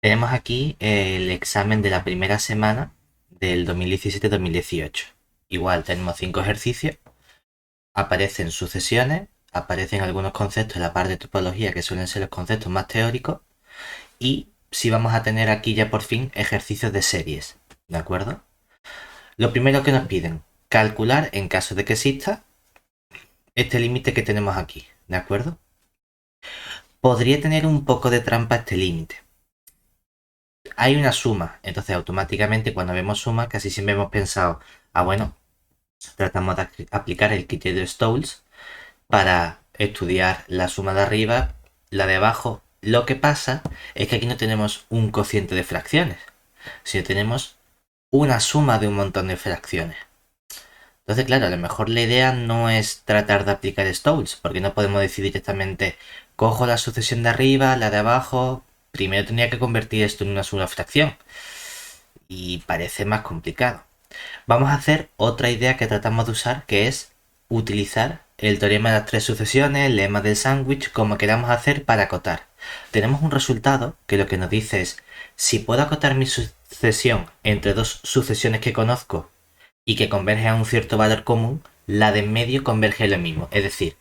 Tenemos aquí el examen de la primera semana del 2017-2018. Igual tenemos 5 ejercicios, aparecen sucesiones, aparecen algunos conceptos en la parte de topología que suelen ser los conceptos más teóricos y si vamos a tener aquí ya por fin ejercicios de series, ¿de acuerdo? Lo primero que nos piden, calcular en caso de que exista este límite que tenemos aquí, ¿de acuerdo? Podría tener un poco de trampa este límite. Hay una suma, entonces automáticamente cuando vemos suma casi siempre hemos pensado, bueno, tratamos de aplicar el criterio de Stolz para estudiar la suma de arriba, la de abajo. Lo que pasa es que aquí no tenemos un cociente de fracciones, sino tenemos una suma de un montón de fracciones. Entonces, claro, a lo mejor la idea no es tratar de aplicar Stolz, porque no podemos decir directamente, cojo la sucesión de arriba, la de abajo, primero tendría que convertir esto en una sola fracción. Y parece más complicado. Vamos a hacer otra idea que tratamos de usar, que es utilizar el teorema de las tres sucesiones, el lema del sándwich, como queramos hacer para acotar. Tenemos un resultado que lo que nos dice es, si puedo acotar mi sucesión entre dos sucesiones que conozco y que convergen a un cierto valor común, la de en medio converge a lo mismo. Es decir,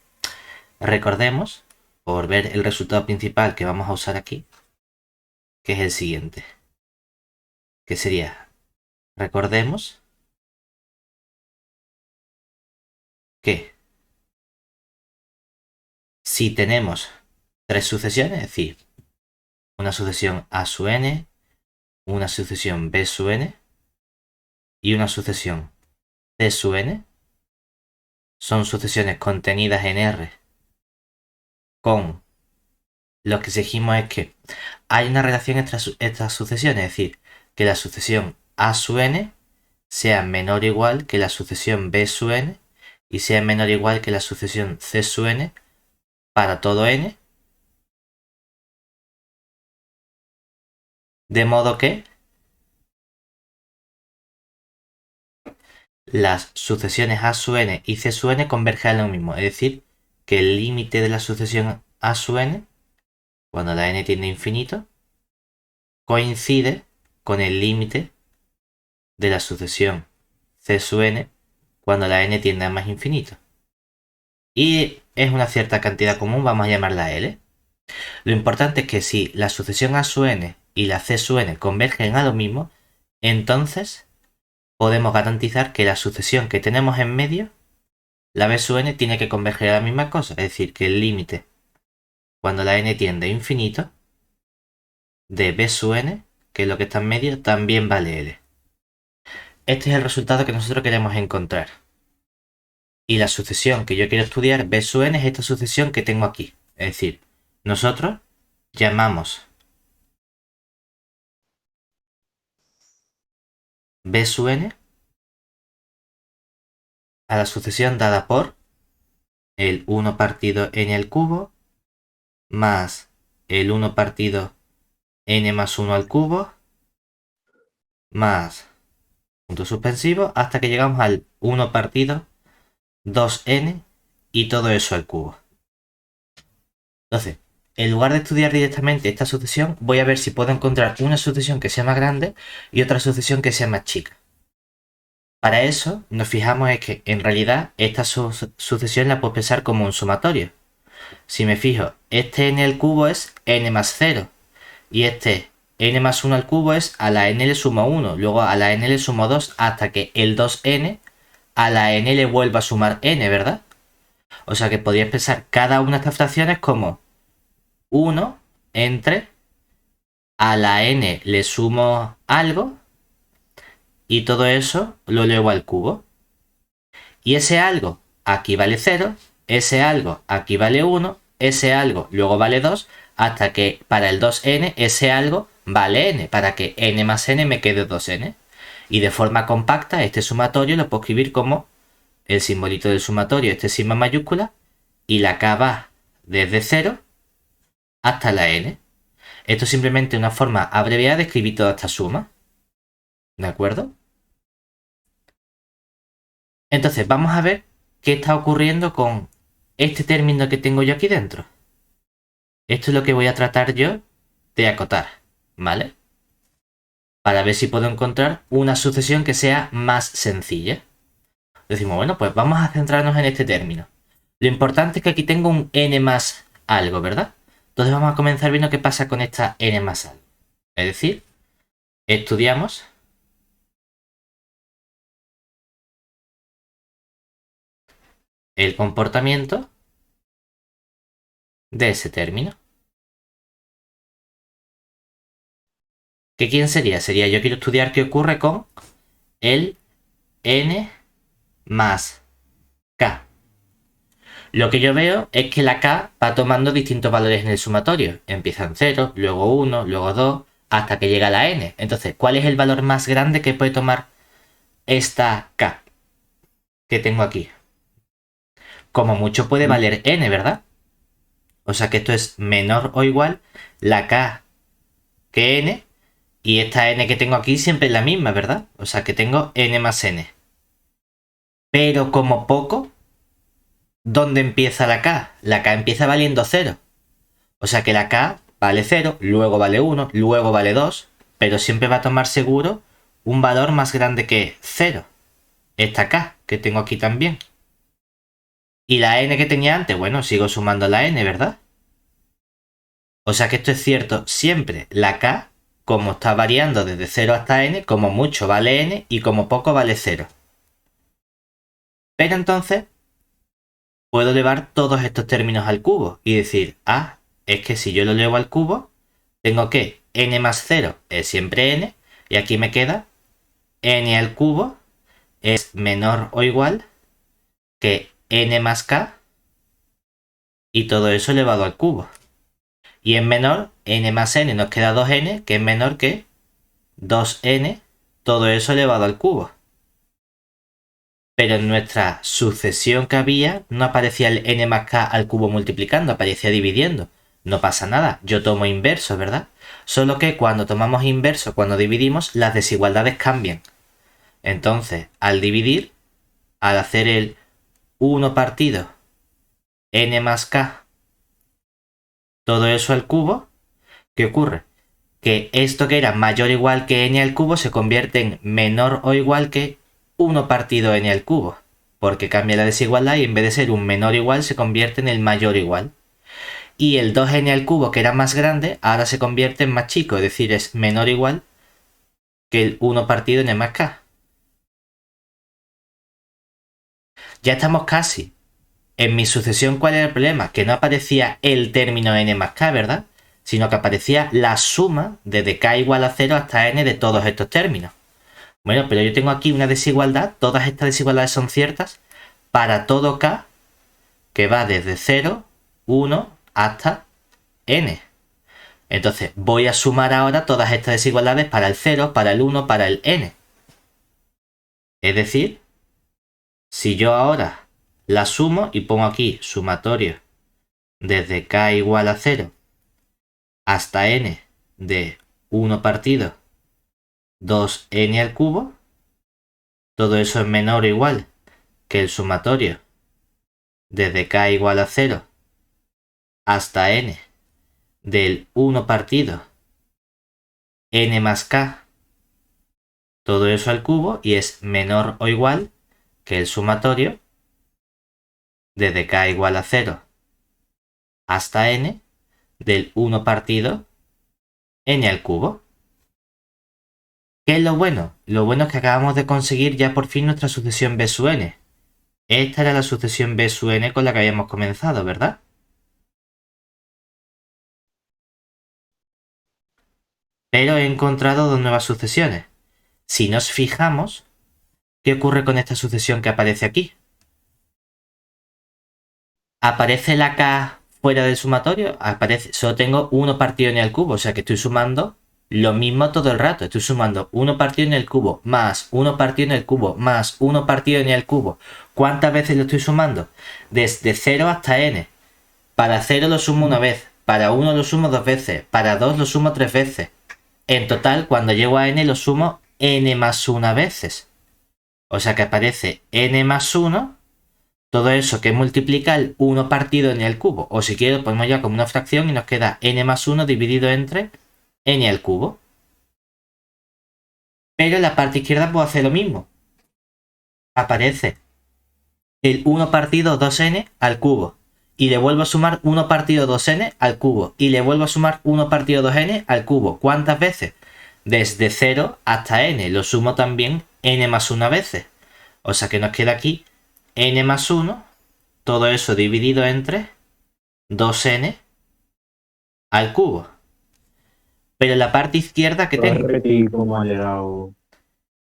recordemos, por ver el resultado principal que vamos a usar aquí, que es el siguiente, que sería, recordemos que si tenemos tres sucesiones, es decir, una sucesión A sub n, una sucesión B sub n y una sucesión C sub n, son sucesiones contenidas en R con lo que exigimos es que hay una relación entre estas sucesiones, es decir, que la sucesión A sub n sea menor o igual que la sucesión B sub n y sea menor o igual que la sucesión C sub n para todo n, de modo que las sucesiones A sub n y C sub n convergen a lo mismo, es decir, que el límite de la sucesión A sub n, cuando la n tiende a infinito, coincide con el límite de la sucesión C sub n cuando la n tiende a más infinito. Y es una cierta cantidad común, vamos a llamarla L. Lo importante es que si la sucesión A sub n y la C sub n convergen a lo mismo, entonces podemos garantizar que la sucesión que tenemos en medio, la B sub n, tiene que converger a la misma cosa. Es decir, que el límite cuando la n tiende a infinito de B sub n, que es lo que está en medio, también vale L. Este es el resultado que nosotros queremos encontrar. Y la sucesión que yo quiero estudiar, B sub n, es esta sucesión que tengo aquí. Es decir, nosotros llamamos B sub n a la sucesión dada por el 1 partido n al cubo más el 1 partido n más 1 al cubo más punto suspensivo hasta que llegamos al 1 partido 2n y todo eso al cubo. Entonces, en lugar de estudiar directamente esta sucesión, voy a ver si puedo encontrar una sucesión que sea más grande y otra sucesión que sea más chica. Para eso, nos fijamos en que en realidad esta sucesión la puedo pensar como un sumatorio. Si me fijo, este n al cubo es n más 0 y este n más 1 al cubo es a la n le sumo 1, luego a la n le sumo 2 hasta que el 2n a la n le vuelva a sumar n, ¿verdad? O sea que podría expresar cada una de estas fracciones como 1 entre a la n le sumo algo y todo eso lo elevo al cubo. Y ese algo aquí vale 0, ese algo aquí vale 1, ese algo luego vale 2, hasta que para el 2n ese algo vale n, para que n más n me quede 2n. Y de forma compacta este sumatorio lo puedo escribir como el simbolito del sumatorio, este sigma mayúscula, y la k va desde 0 hasta la n. Esto es simplemente una forma abreviada de escribir toda esta suma. ¿De acuerdo? Entonces vamos a ver qué está ocurriendo con este término que tengo yo aquí dentro. Esto es lo que voy a tratar yo de acotar, ¿vale? Para ver si puedo encontrar una sucesión que sea más sencilla. Decimos, bueno, pues vamos a centrarnos en este término. Lo importante es que aquí tengo un n más algo, ¿verdad? Entonces vamos a comenzar viendo qué pasa con esta n más algo. Es decir, estudiamos el comportamiento de ese término. ¿Que quién sería? Sería yo quiero estudiar qué ocurre con el n más k. Lo que yo veo es que la k va tomando distintos valores en el sumatorio. Empieza en 0, luego 1, luego 2, hasta que llega a la n. Entonces, ¿cuál es el valor más grande que puede tomar esta k que tengo aquí? Como mucho puede valer n, ¿verdad? O sea que esto es menor o igual la k que n, y esta n que tengo aquí siempre es la misma, ¿verdad? O sea que tengo n más n. Pero como poco, ¿dónde empieza la k? La k empieza valiendo 0. O sea que la k vale 0, luego vale 1, luego vale 2, pero siempre va a tomar seguro un valor más grande que 0. Esta k que tengo aquí también. Y la n que tenía antes, bueno, sigo sumando la n, ¿verdad? O sea que esto es cierto siempre. La k, como está variando desde 0 hasta n, como mucho vale n y como poco vale 0. Pero entonces puedo elevar todos estos términos al cubo y decir, ah, es que si yo lo elevo al cubo, tengo que n más 0 es siempre n, y aquí me queda n al cubo es menor o igual que n más k, y todo eso elevado al cubo. Y en menor, n más n nos queda 2n, que es menor que 2n, todo eso elevado al cubo. Pero en nuestra sucesión que había no aparecía el n más k al cubo multiplicando, aparecía dividiendo. No pasa nada, yo tomo inverso, ¿verdad? Solo que cuando tomamos inverso, cuando dividimos, las desigualdades cambian. Entonces, al dividir, al hacer el 1 partido n más k, todo eso al cubo, ¿qué ocurre? Que esto que era mayor o igual que n al cubo se convierte en menor o igual que 1 partido n al cubo, porque cambia la desigualdad y en vez de ser un menor igual se convierte en el mayor igual. Y el 2n al cubo, que era más grande, ahora se convierte en más chico, es decir, es menor o igual que el 1 partido n más k. Ya estamos casi. En mi sucesión, ¿cuál era el problema? Que no aparecía el término n más k, ¿verdad? Sino que aparecía la suma desde k igual a 0 hasta n de todos estos términos. Bueno, pero yo tengo aquí una desigualdad, todas estas desigualdades son ciertas para todo k que va desde 0, 1 hasta n. Entonces voy a sumar ahora todas estas desigualdades para el 0, para el 1, para el n. Es decir, si yo ahora la sumo y pongo aquí sumatorio desde k igual a 0 hasta n de 1 partido 2n al cubo, todo eso es menor o igual que el sumatorio desde k igual a 0 hasta n del 1 partido n más k, todo eso al cubo, y es menor o igual que el sumatorio desde k igual a 0 hasta n del 1 partido n al cubo. ¿Qué es lo bueno? Lo bueno es que acabamos de conseguir ya por fin nuestra sucesión b sub n. Esta era la sucesión b sub n con la que habíamos comenzado, ¿verdad? Pero he encontrado dos nuevas sucesiones. Si nos fijamos, ¿qué ocurre con esta sucesión que aparece aquí? ¿Aparece la k fuera del sumatorio? Solo tengo 1 partido n al cubo, o sea que estoy sumando lo mismo todo el rato. Estoy sumando 1 partido n al cubo más 1 partido n al cubo más 1 partido n al cubo. ¿Cuántas veces lo estoy sumando? Desde 0 hasta n. Para 0 lo sumo una vez, para 1 lo sumo 2 veces, para 2 lo sumo 3 veces. En total, cuando llego a n lo sumo n más 1 veces. O sea que aparece n más 1, todo eso que multiplica el 1 partido n al cubo. O si quiero, ponemos ya como una fracción y nos queda n más 1 dividido entre n al cubo. Pero en la parte izquierda puedo hacer lo mismo. Aparece el 1 partido 2n al cubo. Y le vuelvo a sumar 1 partido 2n al cubo. Y le vuelvo a sumar 1 partido 2n al cubo. ¿Cuántas veces? Desde 0 hasta n. Lo sumo también n más 1 veces. O sea que nos queda aquí n más 1. Todo eso dividido entre 2n al cubo. Pero en la parte izquierda que ¿Puedes tengo... repetir cómo ha llegado?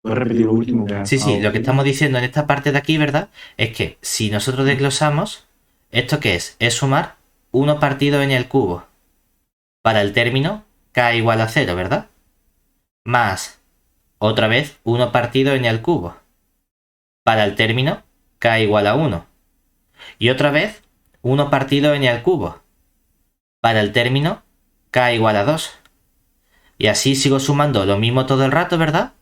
¿Puedes repetir lo último que has Sí, lo que oído? estamos diciendo en esta parte de aquí, ¿verdad? Es que si nosotros desglosamos, ¿esto qué es? Es sumar 1 partido n al cubo para el término k igual a 0, ¿verdad? Más, otra vez, 1 partido n al cubo para el término k igual a 1. Y otra vez, 1 partido n al cubo para el término k igual a 2. Y así sigo sumando lo mismo todo el rato, ¿verdad?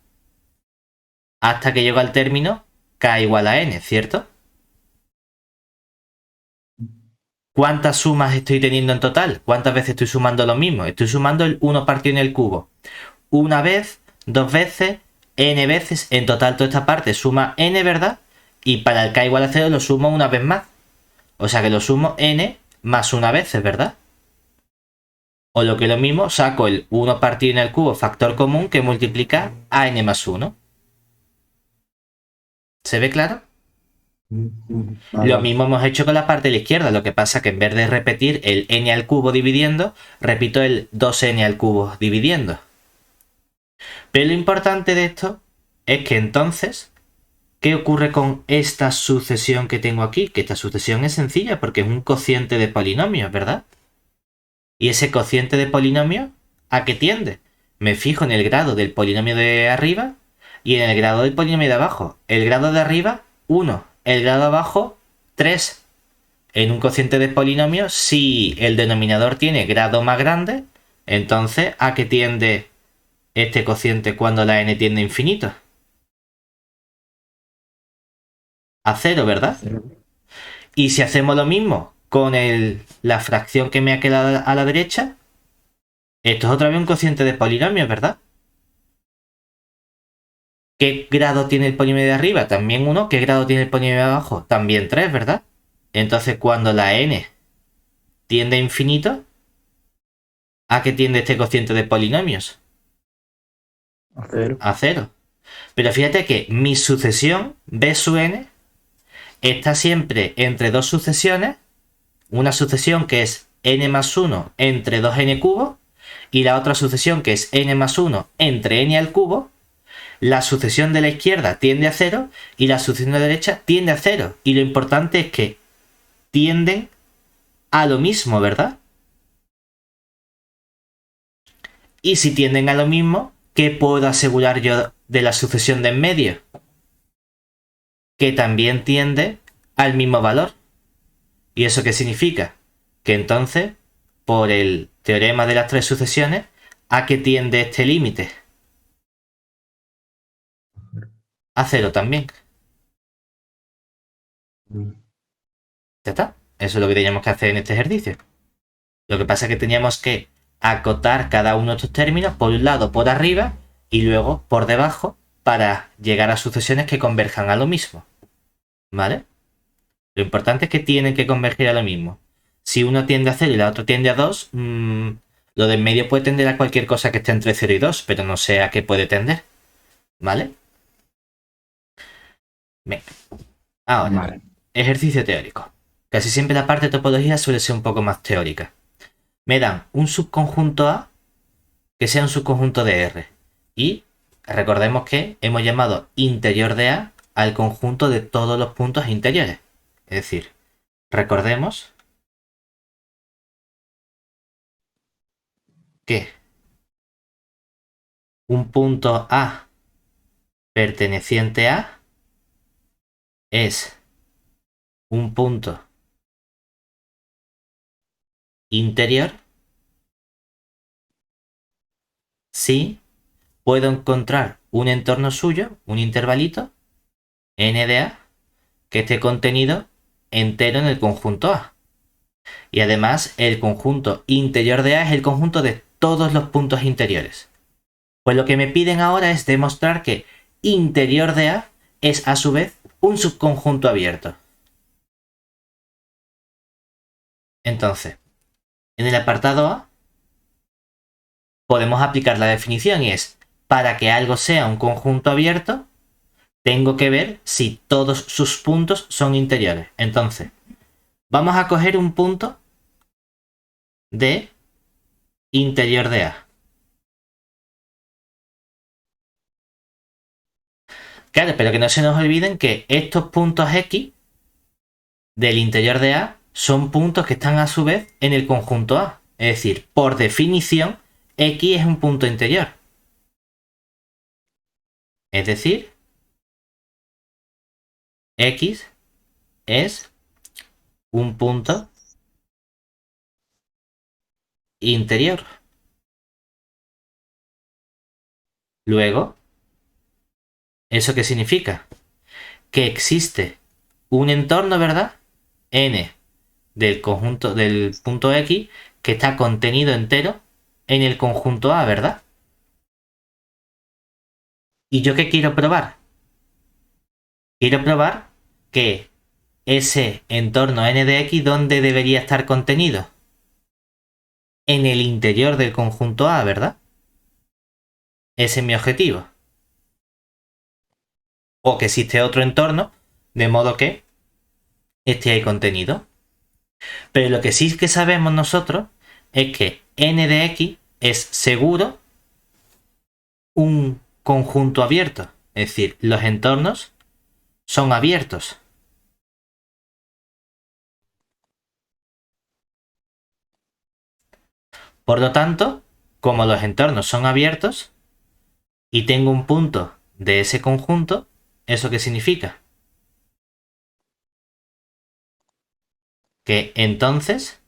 Hasta que llego al término k igual a n, ¿cierto? ¿Cuántas sumas estoy teniendo en total? ¿Cuántas veces estoy sumando lo mismo? Estoy sumando el 1 partido en el cubo. Una vez, dos veces, n veces. En total toda esta parte suma n, ¿verdad? Y para el k igual a 0 lo sumo una vez más. O sea que lo sumo n más una veces, ¿verdad? O lo que es lo mismo, saco el 1 partido en el cubo, factor común, que multiplica a n más 1. ¿Se ve claro? Lo mismo hemos hecho con la parte de la izquierda, lo que pasa que en vez de repetir el n al cubo dividiendo, repito el 2n al cubo dividiendo. Pero lo importante de esto es que entonces, ¿qué ocurre con esta sucesión que tengo aquí? Que esta sucesión es sencilla porque es un cociente de polinomios, ¿verdad? Y ese cociente de polinomio, ¿a qué tiende? Me fijo en el grado del polinomio de arriba y en el grado del polinomio de abajo. El grado de arriba, 1. El grado de abajo, 3. En un cociente de polinomio, si el denominador tiene grado más grande, entonces ¿a qué tiende este cociente cuando la n tiende a infinito? A 0, ¿verdad? Y si hacemos lo mismo con la fracción que me ha quedado a la derecha, esto es otra vez un cociente de polinomios, ¿verdad? ¿Qué grado tiene el polinomio de arriba? También 1. ¿Qué grado tiene el polinomio de abajo? También 3, ¿verdad? Entonces cuando la n tiende a infinito, ¿a qué tiende este cociente de polinomios? A 0. A 0. Pero fíjate que mi sucesión b sub n está siempre entre dos sucesiones. Una sucesión que es n más 1 entre 2n cubo y la otra sucesión que es n más 1 entre n al cubo. La sucesión de la izquierda tiende a 0 y la sucesión de la derecha tiende a 0. Y lo importante es que tienden a lo mismo, ¿verdad? Y si tienden a lo mismo, ¿qué puedo asegurar yo de la sucesión de en medio? Que también tiende al mismo valor. ¿Y eso qué significa? Que entonces, por el teorema de las tres sucesiones, ¿a qué tiende este límite? A 0 también. Ya está. Eso es lo que teníamos que hacer en este ejercicio. Lo que pasa es que teníamos que acotar cada uno de estos términos, por un lado por arriba y luego por debajo, para llegar a sucesiones que converjan a lo mismo. ¿Vale? Lo importante es que tienen que converger a lo mismo. Si uno tiende a 0 y la otra tiende a 2, lo de en medio puede tender a cualquier cosa que esté entre 0 y 2, pero no sé a qué puede tender. ¿Vale? Venga. Ahora, Vale. ejercicio teórico. Casi siempre la parte de topología suele ser un poco más teórica. Me dan un subconjunto A que sea un subconjunto de R. Y recordemos que hemos llamado interior de A al conjunto de todos los puntos interiores. Es decir, recordemos que un punto A perteneciente a es un punto interior si puedo encontrar un entorno suyo, un intervalito, n de A, que esté contenido entero en el conjunto A. Y además el conjunto interior de A es el conjunto de todos los puntos interiores. Pues lo que me piden ahora es demostrar que interior de A es a su vez un subconjunto abierto. Entonces, en el apartado A podemos aplicar la definición y es, para que algo sea un conjunto abierto, tengo que ver si todos sus puntos son interiores. Entonces, vamos a coger un punto de interior de A. Claro, pero que no se nos olviden que estos puntos X del interior de A son puntos que están a su vez en el conjunto A. Es decir, por definición, X es un punto interior. Es decir, X es un punto interior. Luego, ¿eso qué significa? Que existe un entorno, ¿verdad? N del conjunto del punto X que está contenido entero en el conjunto A, ¿verdad? ¿Y yo qué quiero probar? Quiero probar que ese entorno N de X, ¿dónde debería estar contenido? En el interior del conjunto A, ¿verdad? Ese es mi objetivo. O que existe otro entorno, de modo que esté ahí contenido. Pero lo que sí que sabemos nosotros es que N de X es seguro un conjunto abierto. Es decir, los entornos son abiertos. Por lo tanto, como los entornos son abiertos y tengo un punto de ese conjunto, ¿eso qué significa? Que entonces,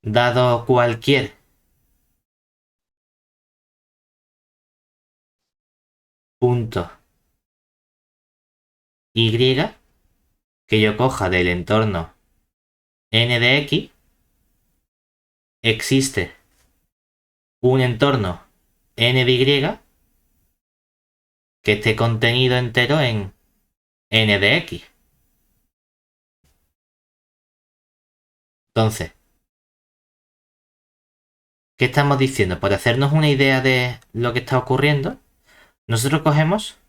dado cualquier punto Y que yo coja del entorno N de X, existe un entorno N de Y que esté contenido entero en N de X. Entonces, ¿qué estamos diciendo? Por hacernos una idea de lo que está ocurriendo, nosotros cogemos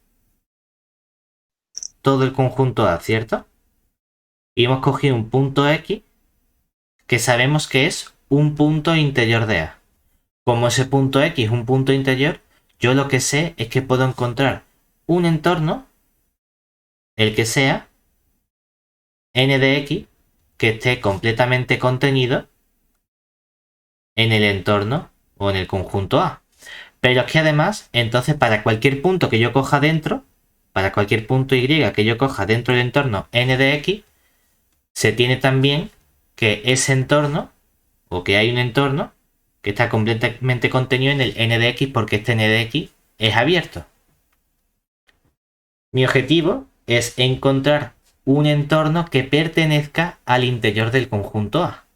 todo el conjunto A, ¿cierto? Y hemos cogido un punto X que sabemos que es un punto interior de A. Como ese punto X es un punto interior, yo lo que sé es que puedo encontrar un entorno, el que sea, N de X, que esté completamente contenido en el entorno o en el conjunto A. Pero es que además, entonces para cualquier punto que yo coja dentro, para cualquier punto Y que yo coja dentro del entorno N de X, se tiene también que ese entorno, o que hay un entorno, que está completamente contenido en el N de X porque este N de X es abierto. Mi objetivo es encontrar un entorno que pertenezca al interior del conjunto A.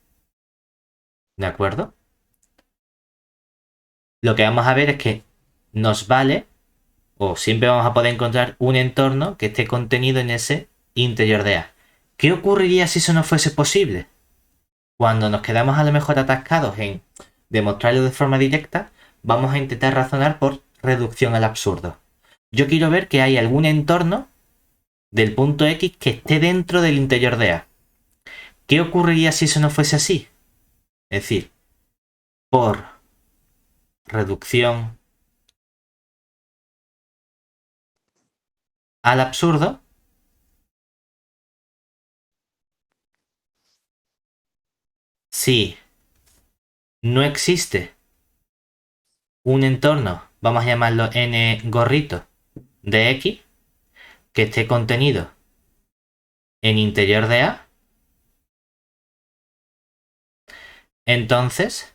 ¿De acuerdo? Lo que vamos a ver es que nos vale, o siempre vamos a poder encontrar un entorno que esté contenido en ese interior de A. ¿Qué ocurriría si eso no fuese posible? Cuando nos quedamos a lo mejor atascados en demostrarlo de forma directa, vamos a intentar razonar por reducción al absurdo. Yo quiero ver que hay algún entorno del punto X que esté dentro del interior de A. ¿Qué ocurriría si eso no fuese así? Es decir, por reducción al absurdo, si no existe un entorno, vamos a llamarlo n gorrito de X, que esté contenido en interior de A, entonces,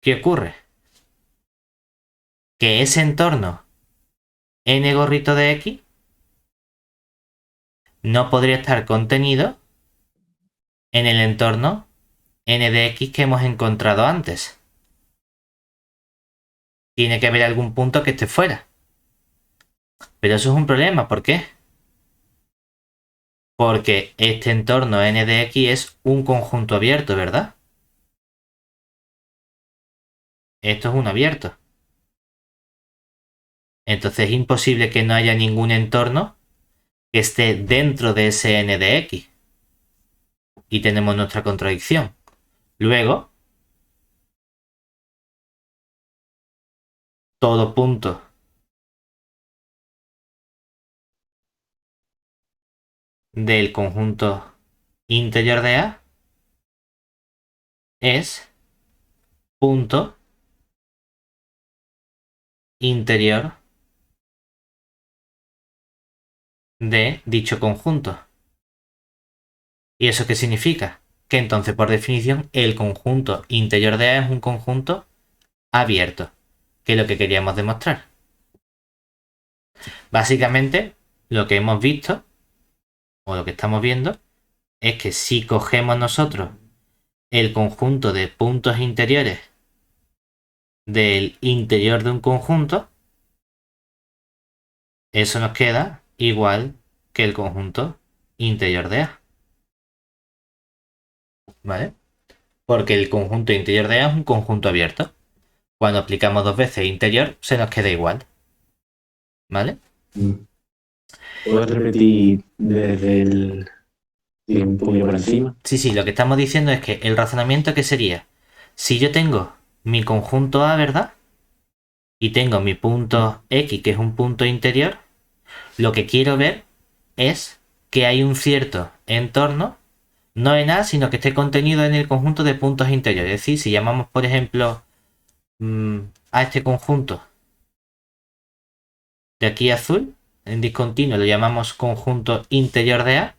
¿qué ocurre? Que ese entorno n gorrito de X no podría estar contenido en el entorno n de x que hemos encontrado antes. Tiene que haber algún punto que esté fuera. Pero eso es un problema, ¿por qué? Porque este entorno n de x es un conjunto abierto, ¿verdad? Esto es un abierto. Entonces es imposible que no haya ningún entorno que esté dentro de ese n de x. Y tenemos nuestra contradicción. Luego, todo punto del conjunto interior de A es punto interior de dicho conjunto. ¿Y eso qué significa? Que entonces, por definición, el conjunto interior de A es un conjunto abierto, que es lo que queríamos demostrar. Básicamente, lo que hemos visto, o lo que estamos viendo, es que si cogemos nosotros el conjunto de puntos interiores del interior de un conjunto, eso nos queda igual que el conjunto interior de A. ¿Vale? Porque el conjunto interior de A es un conjunto abierto. Cuando aplicamos dos veces interior, se nos queda igual. ¿Vale? ¿Puedes repetir desde un poquito por encima? Sí, lo que estamos diciendo es que el razonamiento que sería, si yo tengo mi conjunto A, ¿verdad? Y tengo mi punto X, que es un punto interior, lo que quiero ver es que hay un cierto entorno, no en A, sino que esté contenido en el conjunto de puntos interiores. Es decir, si llamamos, por ejemplo, a este conjunto de aquí azul, en discontinuo lo llamamos conjunto interior de A,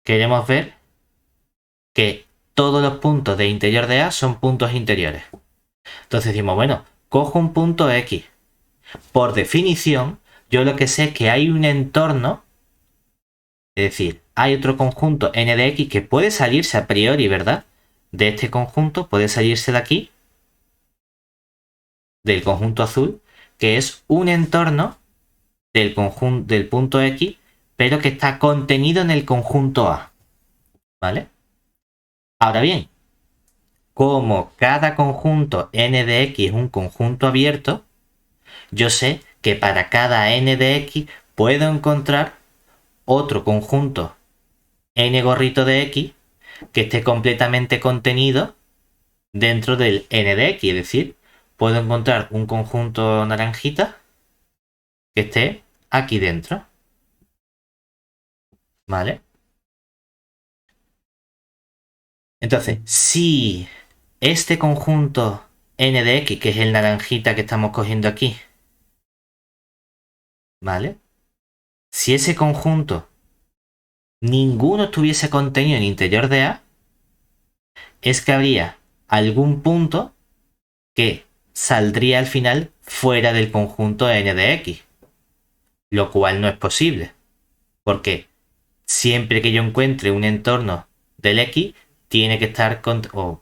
queremos ver que todos los puntos de interior de A son puntos interiores. Entonces decimos, bueno, cojo un punto X. Por definición, yo lo que sé es que hay un entorno, es decir, hay otro conjunto n de x que puede salirse a priori, ¿verdad? De este conjunto, puede salirse de aquí, del conjunto azul, que es un entorno del punto X, pero que está contenido en el conjunto A. ¿Vale? Ahora bien, como cada conjunto n de x es un conjunto abierto, yo sé que para cada n de x puedo encontrar otro conjunto n gorrito de x que esté completamente contenido dentro del n de x. Es decir, puedo encontrar un conjunto naranjita que esté aquí dentro. ¿Vale? Entonces, si este conjunto n de x, que es el naranjita que estamos cogiendo aquí, ¿vale? Si ese conjunto ninguno estuviese contenido en el interior de A, es que habría algún punto que saldría al final fuera del conjunto n de x, lo cual no es posible, porque siempre que yo encuentre un entorno del x, tiene que estar, o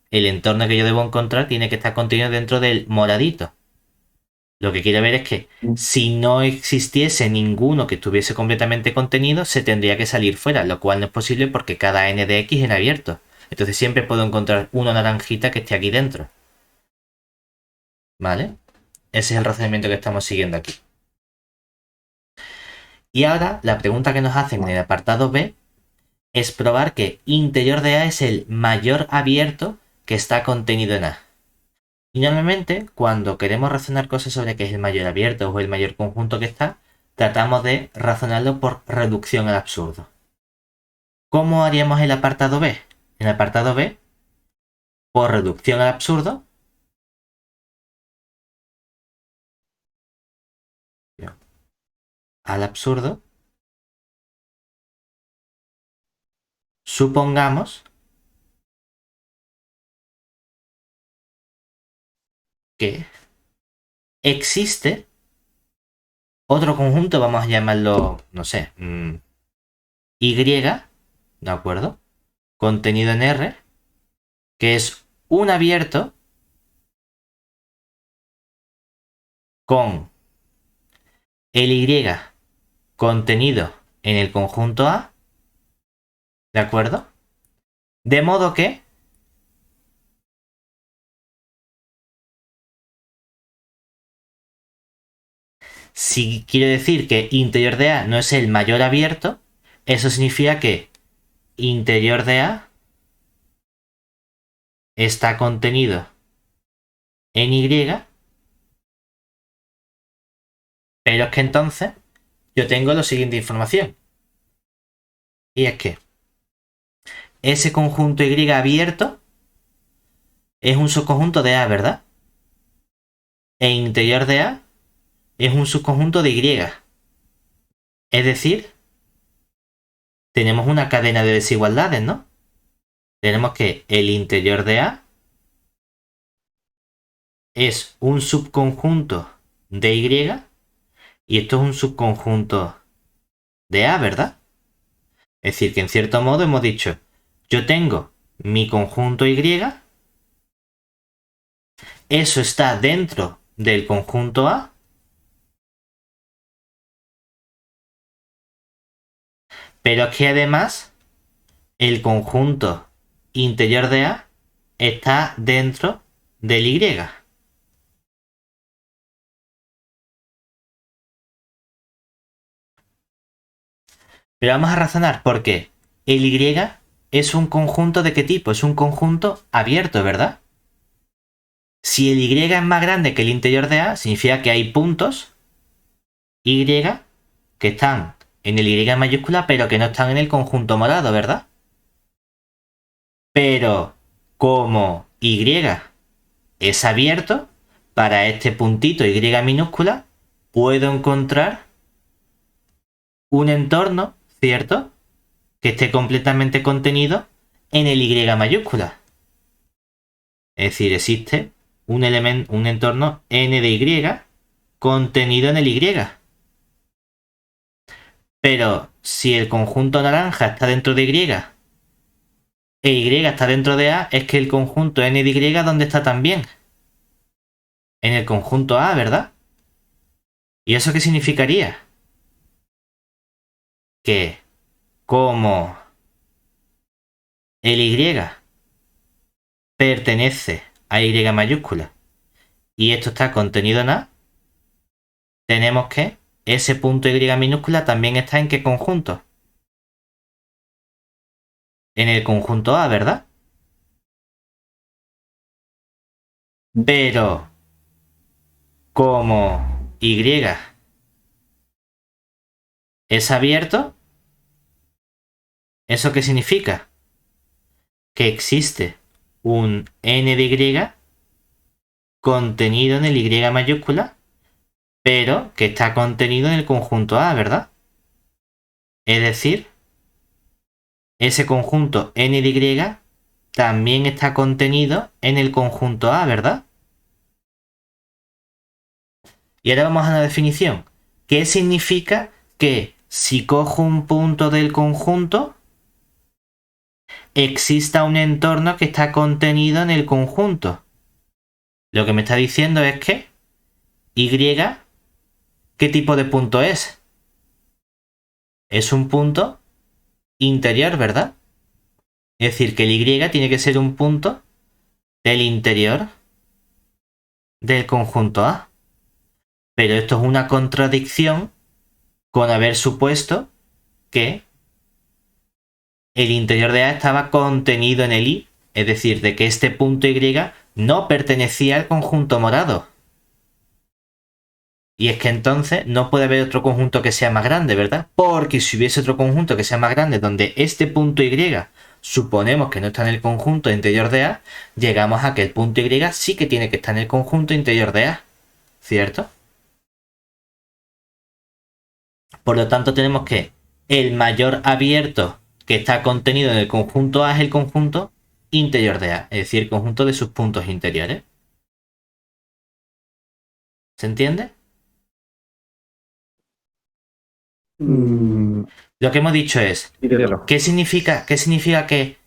el entorno que yo debo encontrar tiene que estar contenido dentro del moradito. Lo que quiero ver es que si no existiese ninguno que estuviese completamente contenido, se tendría que salir fuera, lo cual no es posible porque cada n de x es en abierto. Entonces siempre puedo encontrar una naranjita que esté aquí dentro. ¿Vale? Ese es el razonamiento que estamos siguiendo aquí. Y ahora la pregunta que nos hacen en el apartado B es probar que interior de A es el mayor abierto que está contenido en A. Y normalmente, cuando queremos razonar cosas sobre qué es el mayor abierto o el mayor conjunto que está, tratamos de razonarlo por reducción al absurdo. ¿Cómo haríamos el apartado B? En el apartado B, por reducción al absurdo, supongamos que existe Otro conjunto, vamos a llamarlo, no sé, Y, ¿de acuerdo? Contenido en R, que es un abierto con el Y contenido en el conjunto A, ¿de acuerdo? De modo que si quiero decir que interior de A no es el mayor abierto, eso significa que interior de A está contenido en Y, pero es que entonces yo tengo la siguiente información. Y es que ese conjunto Y abierto es un subconjunto de A, ¿verdad? E interior de A es un subconjunto de Y. Es decir, tenemos una cadena de desigualdades, ¿no? Tenemos que el interior de A es un subconjunto de Y y esto es un subconjunto de A, ¿verdad? Es decir, que en cierto modo hemos dicho, yo tengo mi conjunto Y, eso está dentro del conjunto A, pero es que además el conjunto interior de A está dentro del Y. Pero vamos a razonar porque el Y es un conjunto de qué tipo? Es un conjunto abierto, ¿verdad? Si el Y es más grande que el interior de A, significa que hay puntos Y que están en el Y mayúscula, pero que no están en el conjunto morado, ¿verdad? Pero como Y es abierto, para este puntito Y minúscula, puedo encontrar un entorno, ¿cierto? Que esté completamente contenido en el Y mayúscula. Es decir, existe un entorno N de Y contenido en el Y. Pero si el conjunto naranja está dentro de Y e Y está dentro de A, es que el conjunto N de Y, ¿dónde está también? En el conjunto A, ¿verdad? ¿Y eso qué significaría? Que como el Y pertenece a Y mayúscula y esto está contenido en A, tenemos que ese punto Y minúscula también está en qué conjunto? En el conjunto A, ¿verdad? Pero como Y es abierto, ¿eso qué significa? Que existe un N de Y contenido en el Y mayúscula, pero que está contenido en el conjunto A, ¿verdad? Es decir, ese conjunto N de Y también está contenido en el conjunto A, ¿verdad? Y ahora vamos a la definición. ¿Qué significa que si cojo un punto del conjunto, exista un entorno que está contenido en el conjunto? Lo que me está diciendo es que Y, ¿qué tipo de punto es? Es un punto interior, ¿verdad? Es decir, que el Y tiene que ser un punto del interior del conjunto A. Pero esto es una contradicción con haber supuesto que el interior de A estaba contenido en el I, es decir, de que este punto Y no pertenecía al conjunto morado. Y es que entonces no puede haber otro conjunto que sea más grande, ¿verdad? Porque si hubiese otro conjunto que sea más grande donde este punto Y suponemos que no está en el conjunto interior de A, llegamos a que el punto Y sí que tiene que estar en el conjunto interior de A, ¿cierto? Por lo tanto tenemos que el mayor abierto que está contenido en el conjunto A es el conjunto interior de A, es decir, el conjunto de sus puntos interiores. ¿Se entiende? Lo que hemos dicho es, Intégralo. ¿qué significa que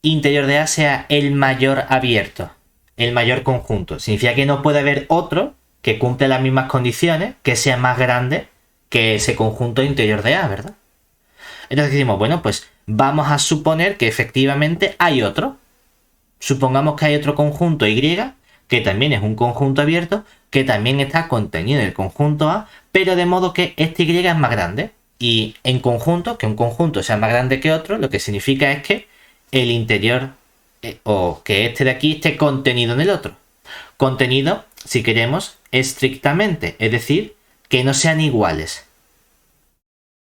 interior de A sea el mayor abierto? El mayor conjunto. Significa que no puede haber otro que cumpla las mismas condiciones, que sea más grande que ese conjunto interior de A, ¿verdad? Entonces decimos, bueno, pues vamos a suponer que efectivamente hay otro. Supongamos que hay otro conjunto Y, que también es un conjunto abierto, que también está contenido en el conjunto A, pero de modo que este Y es más grande. Y en conjunto, que un conjunto sea más grande que otro, lo que significa es que el interior o que este de aquí esté contenido en el otro. Contenido, si queremos, estrictamente, es decir, que no sean iguales.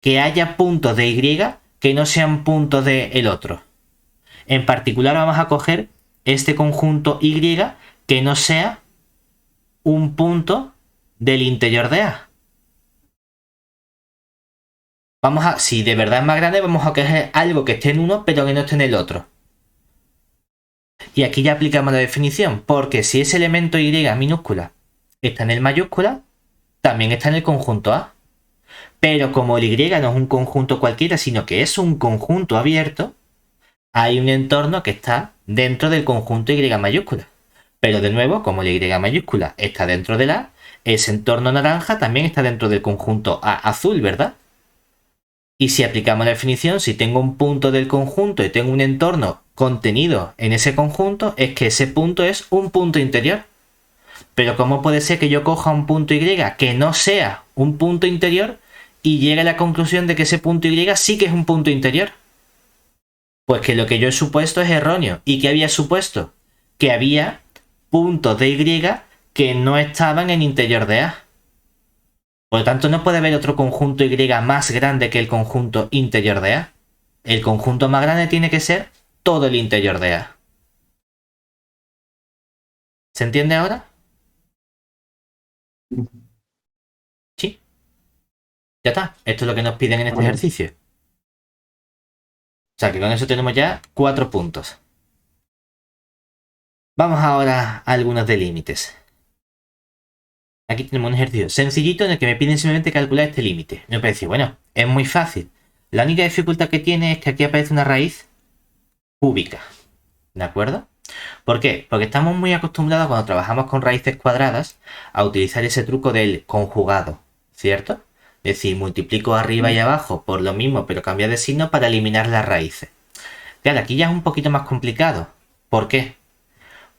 Que haya puntos de Y que no sean puntos del otro. En particular vamos a coger este conjunto Y que no sea un punto del interior de A. Si de verdad es más grande, vamos a coger algo que esté en uno pero que no esté en el otro. Y aquí ya aplicamos la definición, porque si ese elemento Y minúscula está en el mayúscula, también está en el conjunto A. Pero como el Y no es un conjunto cualquiera, sino que es un conjunto abierto, hay un entorno que está dentro del conjunto Y mayúscula. Pero de nuevo, como el Y mayúscula está dentro del A, ese entorno naranja también está dentro del conjunto A azul, ¿verdad? Y si aplicamos la definición, si tengo un punto del conjunto y tengo un entorno contenido en ese conjunto, es que ese punto es un punto interior. Pero ¿cómo puede ser que yo coja un punto Y que no sea un punto interior y llegue a la conclusión de que ese punto Y sí que es un punto interior? Pues que lo que yo he supuesto es erróneo. ¿Y qué había supuesto? Que había puntos de Y que no estaban en interior de A. Por lo tanto, no puede haber otro conjunto Y más grande que el conjunto interior de A. El conjunto más grande tiene que ser todo el interior de A. ¿Se entiende ahora? Sí. Ya está. Esto es lo que nos piden en este ejercicio. O sea que con eso tenemos ya 4 puntos. Vamos ahora a algunos de límites. Aquí tenemos un ejercicio sencillito en el que me piden simplemente calcular este límite. Me parece, bueno, es muy fácil. La única dificultad que tiene es que aquí aparece una raíz cúbica. ¿De acuerdo? ¿Por qué? Porque estamos muy acostumbrados cuando trabajamos con raíces cuadradas a utilizar ese truco del conjugado, ¿cierto? Es decir, multiplico arriba y abajo por lo mismo, pero cambia de signo para eliminar las raíces. Claro, aquí ya es un poquito más complicado. ¿Por qué?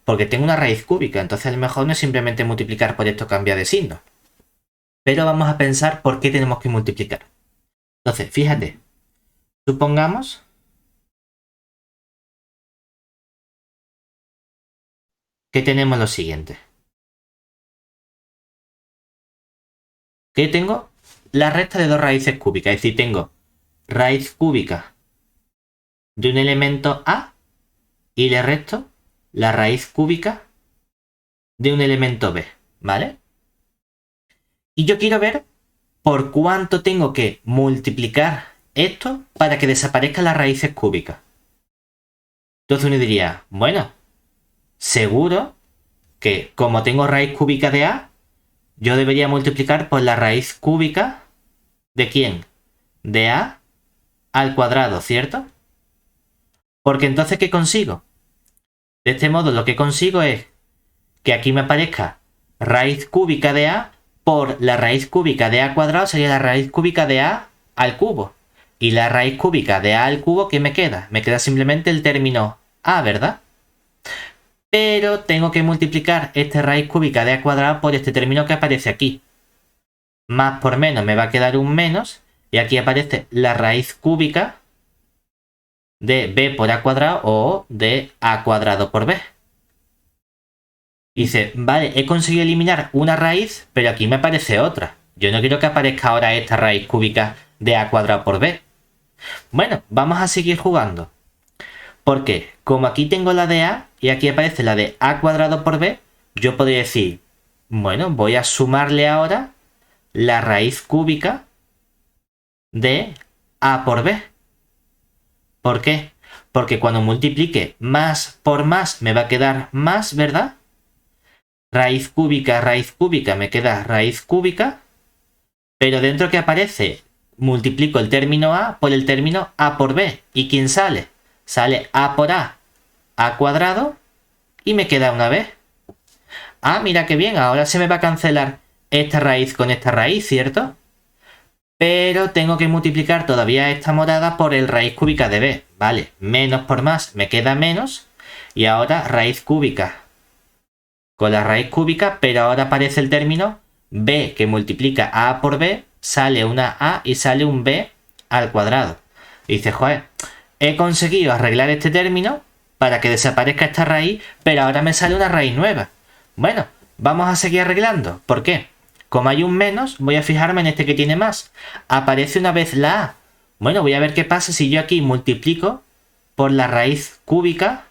Porque tengo una raíz cúbica, entonces a lo mejor no es simplemente multiplicar por esto cambia de signo. Pero vamos a pensar por qué tenemos que multiplicar. Entonces, fíjate, supongamos que tenemos lo siguiente. Que tengo la recta de dos raíces cúbicas, es decir, tengo raíz cúbica de un elemento A y le resto la raíz cúbica de un elemento B, ¿vale? Y yo quiero ver por cuánto tengo que multiplicar esto para que desaparezcan las raíces cúbicas. Entonces uno diría, bueno, seguro que como tengo raíz cúbica de A, yo debería multiplicar por la raíz cúbica ¿de quién? De A al cuadrado, ¿cierto? Porque entonces, ¿qué consigo? De este modo lo que consigo es que aquí me aparezca raíz cúbica de A por la raíz cúbica de A cuadrado sería la raíz cúbica de A al cubo. Y la raíz cúbica de A al cubo, ¿qué me queda? Me queda simplemente el término A, ¿verdad? Pero tengo que multiplicar esta raíz cúbica de A cuadrado por este término que aparece aquí. Más por menos me va a quedar un menos. Y aquí aparece la raíz cúbica de B por A cuadrado o de A cuadrado por B. Y dice, vale, he conseguido eliminar una raíz, pero aquí me aparece otra. Yo no quiero que aparezca ahora esta raíz cúbica de A cuadrado por B. Bueno, vamos a seguir jugando. Porque como aquí tengo la de A y aquí aparece la de A cuadrado por B, yo podría decir, bueno, voy a sumarle ahora la raíz cúbica de A por B. ¿Por qué? Porque cuando multiplique más por más me va a quedar más, ¿verdad? Raíz cúbica, me queda raíz cúbica. Pero dentro que aparece multiplico el término a por el término a por b. ¿Y quién sale? Sale a por a cuadrado, y me queda una b. Ah, mira qué bien, ahora se me va a cancelar esta raíz con esta raíz, ¿cierto? Pero tengo que multiplicar todavía esta morada por el raíz cúbica de b. Vale, menos por más me queda menos. Y ahora raíz cúbica con la raíz cúbica, pero ahora aparece el término b que multiplica a por b, sale una a y sale un b al cuadrado. Y dice, joder, he conseguido arreglar este término para que desaparezca esta raíz, pero ahora me sale una raíz nueva. Bueno, vamos a seguir arreglando. ¿Por qué? Como hay un menos, voy a fijarme en este que tiene más. Aparece una vez la a. Bueno, voy a ver qué pasa si yo aquí multiplico por la raíz cúbica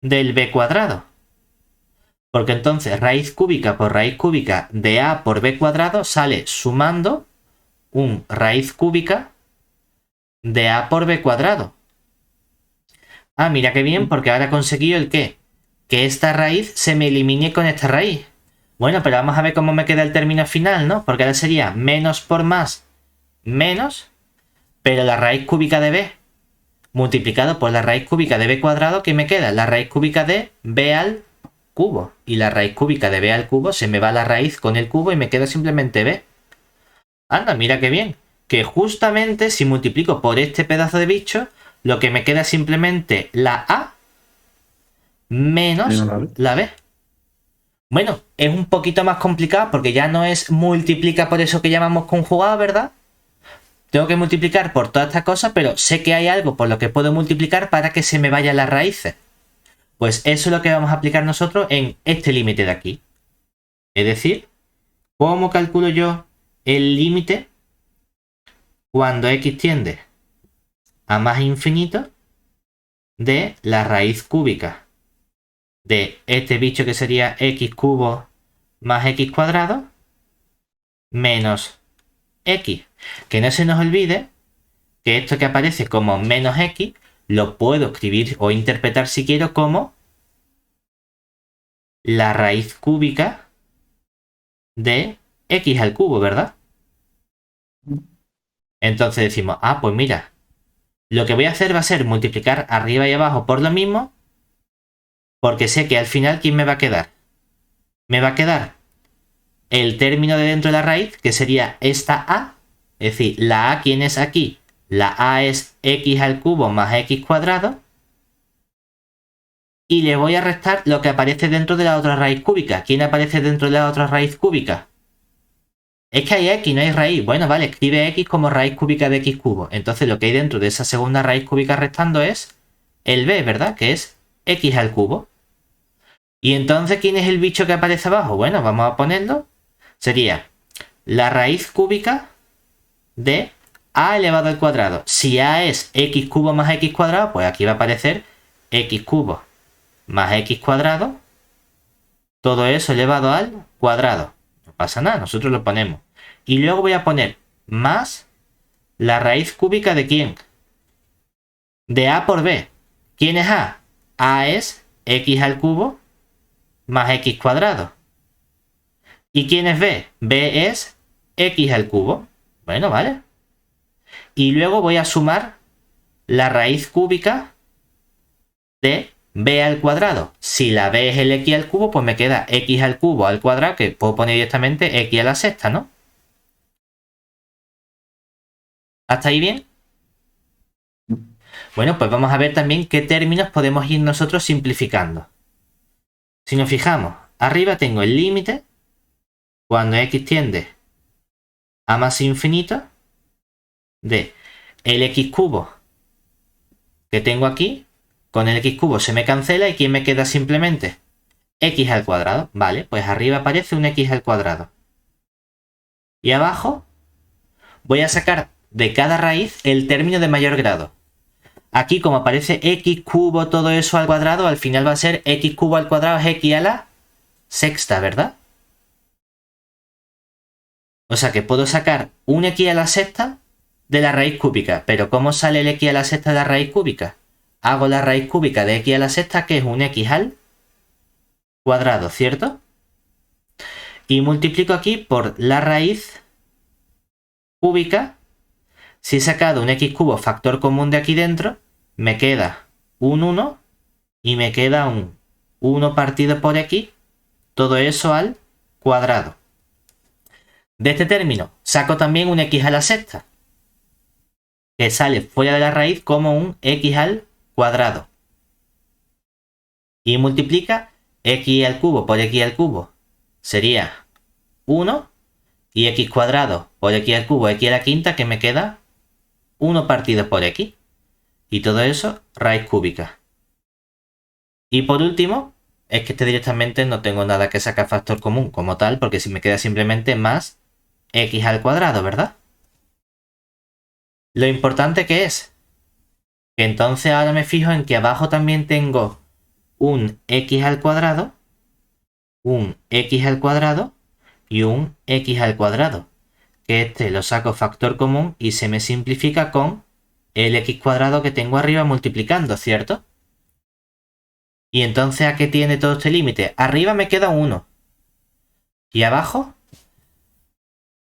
del b cuadrado. Porque entonces raíz cúbica por raíz cúbica de a por b cuadrado sale sumando un raíz cúbica de a por b cuadrado. Ah, mira qué bien, porque ahora he conseguido el qué. Que esta raíz se me elimine con esta raíz. Bueno, pero vamos a ver cómo me queda el término final, ¿no? Porque ahora sería menos por más, menos, pero la raíz cúbica de b multiplicado por la raíz cúbica de b cuadrado, ¿qué me queda? La raíz cúbica de b al cubo. Y la raíz cúbica de b al cubo, se me va la raíz con el cubo y me queda simplemente b. Anda, mira qué bien. Que justamente si multiplico por este pedazo de bicho, lo que me queda es simplemente la a menos la b. Bueno, es un poquito más complicado porque ya no es multiplica por eso que llamamos conjugado, ¿verdad? Tengo que multiplicar por todas estas cosas, pero sé que hay algo por lo que puedo multiplicar para que se me vayan las raíces. Pues eso es lo que vamos a aplicar nosotros en este límite de aquí. Es decir, ¿cómo calculo yo el límite cuando x tiende a más infinito de la raíz cúbica de este bicho que sería x cubo más x cuadrado menos x? Que no se nos olvide que esto que aparece como menos x lo puedo escribir o interpretar si quiero como la raíz cúbica de x al cubo, ¿verdad? Entonces decimos, ah, pues mira, lo que voy a hacer va a ser multiplicar arriba y abajo por lo mismo, porque sé que al final, ¿quién me va a quedar? Me va a quedar el término de dentro de la raíz, que sería esta a, es decir, la a, ¿quién es aquí? La a es x al cubo más x cuadrado, y le voy a restar lo que aparece dentro de la otra raíz cúbica. ¿Quién aparece dentro de la otra raíz cúbica? Es que hay x, no hay raíz. Bueno, vale, escribe x como raíz cúbica de x cubo. Entonces lo que hay dentro de esa segunda raíz cúbica restando es el b, ¿verdad? Que es x al cubo. Y entonces, ¿quién es el bicho que aparece abajo? Bueno, vamos a ponerlo. Sería la raíz cúbica de a elevado al cuadrado. Si a es x cubo más x cuadrado, pues aquí va a aparecer x cubo más x cuadrado. Todo eso elevado al cuadrado. No pasa nada, nosotros lo ponemos. Y luego voy a poner más la raíz cúbica de ¿quién? De a por b. ¿Quién es a? A es x al cubo más x cuadrado. ¿Y quién es b? B es x al cubo. Bueno, vale. Y luego voy a sumar la raíz cúbica de b al cuadrado. Si la b es el x al cubo, pues me queda x al cubo al cuadrado, que puedo poner directamente x a la sexta, ¿no? ¿Hasta ahí bien? Bueno, pues vamos a ver también qué términos podemos ir nosotros simplificando. Si nos fijamos, arriba tengo el límite cuando x tiende a más infinito de el x cubo que tengo aquí. Con el x cubo se me cancela y ¿quién me queda simplemente? X al cuadrado. Vale, pues arriba aparece un x al cuadrado. Y abajo voy a sacar de cada raíz el término de mayor grado. Aquí como aparece x cubo todo eso al cuadrado, al final va a ser x cubo al cuadrado es x a la sexta, ¿verdad? O sea que puedo sacar un x a la sexta de la raíz cúbica. Pero ¿cómo sale el x a la sexta de la raíz cúbica? Hago la raíz cúbica de x a la sexta, que es un x al cuadrado, ¿cierto? Y multiplico aquí por la raíz cúbica Si he sacado un x cubo factor común de aquí dentro, me queda un 1 y me queda un 1 partido por x, todo eso al cuadrado. De este término saco también un x a la sexta, que sale fuera de la raíz como un x al cuadrado. Y multiplica x al cubo por x al cubo. Sería 1 y x cuadrado por x al cubo, x a la quinta, que me queda 1 partido por x. Y todo eso raíz cúbica. Y por último, es que directamente no tengo nada que sacar factor común como tal, porque si me queda simplemente más x al cuadrado, ¿verdad? Lo importante que es que entonces ahora me fijo en que abajo también tengo un x al cuadrado, un x al cuadrado y un x al cuadrado. Que este lo saco factor común y se me simplifica con el x cuadrado que tengo arriba multiplicando, ¿cierto? Y entonces, ¿a qué tiene todo este límite? Arriba me queda 1. ¿Y abajo?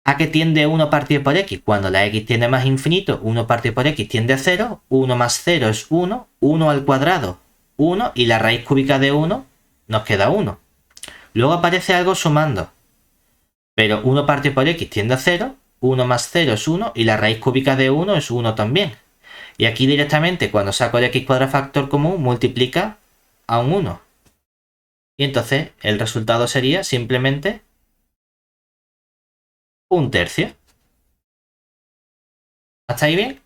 ¿A qué tiende 1 partido por x? Cuando la x tiende más infinito, 1 partido por x tiende a 0. 1 más 0 es 1. 1 al cuadrado, 1. Y la raíz cúbica de 1 nos queda 1. Luego aparece algo sumando. Pero 1 partido por x tiende a 0. 1 más 0 es 1. Y la raíz cúbica de 1 es 1 también. Y aquí directamente, cuando saco el x cuadrado factor común, multiplica a un 1. Y entonces el resultado sería simplemente un tercio. ¿Hasta ahí bien?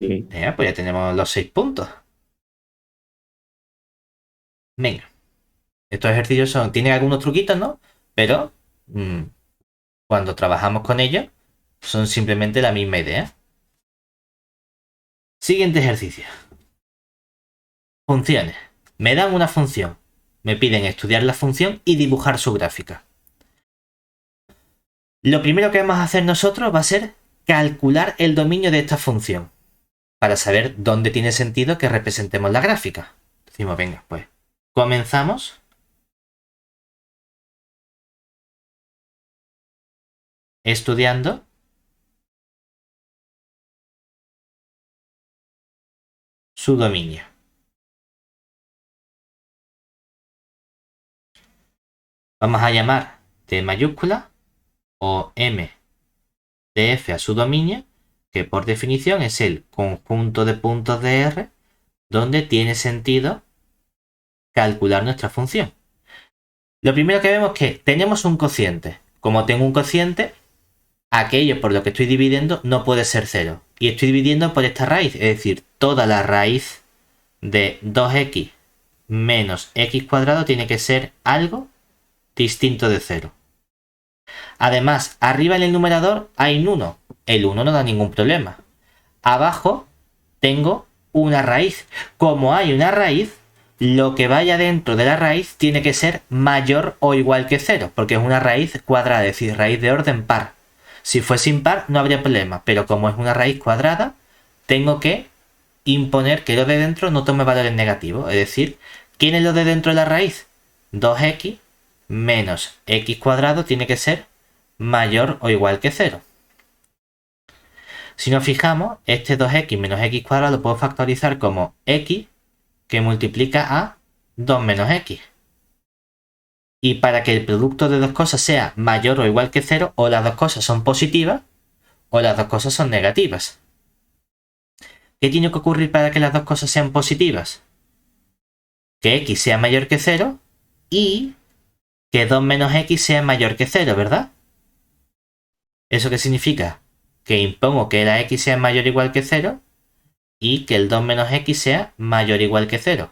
Sí. Pues ya tenemos los 6 puntos. Venga. Estos ejercicios tienen algunos truquitos, ¿no? Pero cuando trabajamos con ellos, son simplemente la misma idea. Siguiente ejercicio. Funciones. Me dan una función. Me piden estudiar la función y dibujar su gráfica. Lo primero que vamos a hacer nosotros va a ser calcular el dominio de esta función, para saber dónde tiene sentido que representemos la gráfica. Decimos, venga, pues comenzamos estudiando su dominio. Vamos a llamar T mayúscula o M de F a su dominio, que por definición es el conjunto de puntos de R donde tiene sentido calcular nuestra función. Lo primero que vemos es que tenemos un cociente. Como tengo un cociente, aquello por lo que estoy dividiendo no puede ser 0. Y estoy dividiendo por esta raíz, es decir, toda la raíz de 2x menos x cuadrado tiene que ser algo distinto de 0. Además, arriba en el numerador hay un 1. El 1 no da ningún problema. Abajo tengo una raíz. Como hay una raíz, lo que vaya dentro de la raíz tiene que ser mayor o igual que 0, porque es una raíz cuadrada, es decir, raíz de orden par. Si fuese impar no habría problema, pero como es una raíz cuadrada, tengo que imponer que lo de dentro no tome valores negativos. Es decir, ¿quién es lo de dentro de la raíz? 2x menos x cuadrado tiene que ser mayor o igual que 0. Si nos fijamos, este 2x menos x cuadrado lo puedo factorizar como x que multiplica a 2 menos x. Y para que el producto de dos cosas sea mayor o igual que 0, o las dos cosas son positivas o las dos cosas son negativas. ¿Qué tiene que ocurrir para que las dos cosas sean positivas? Que x sea mayor que 0 y que 2 menos x sea mayor que 0, ¿verdad? ¿Eso qué significa? Que impongo que la x sea mayor o igual que 0 y que el 2 menos x sea mayor o igual que 0.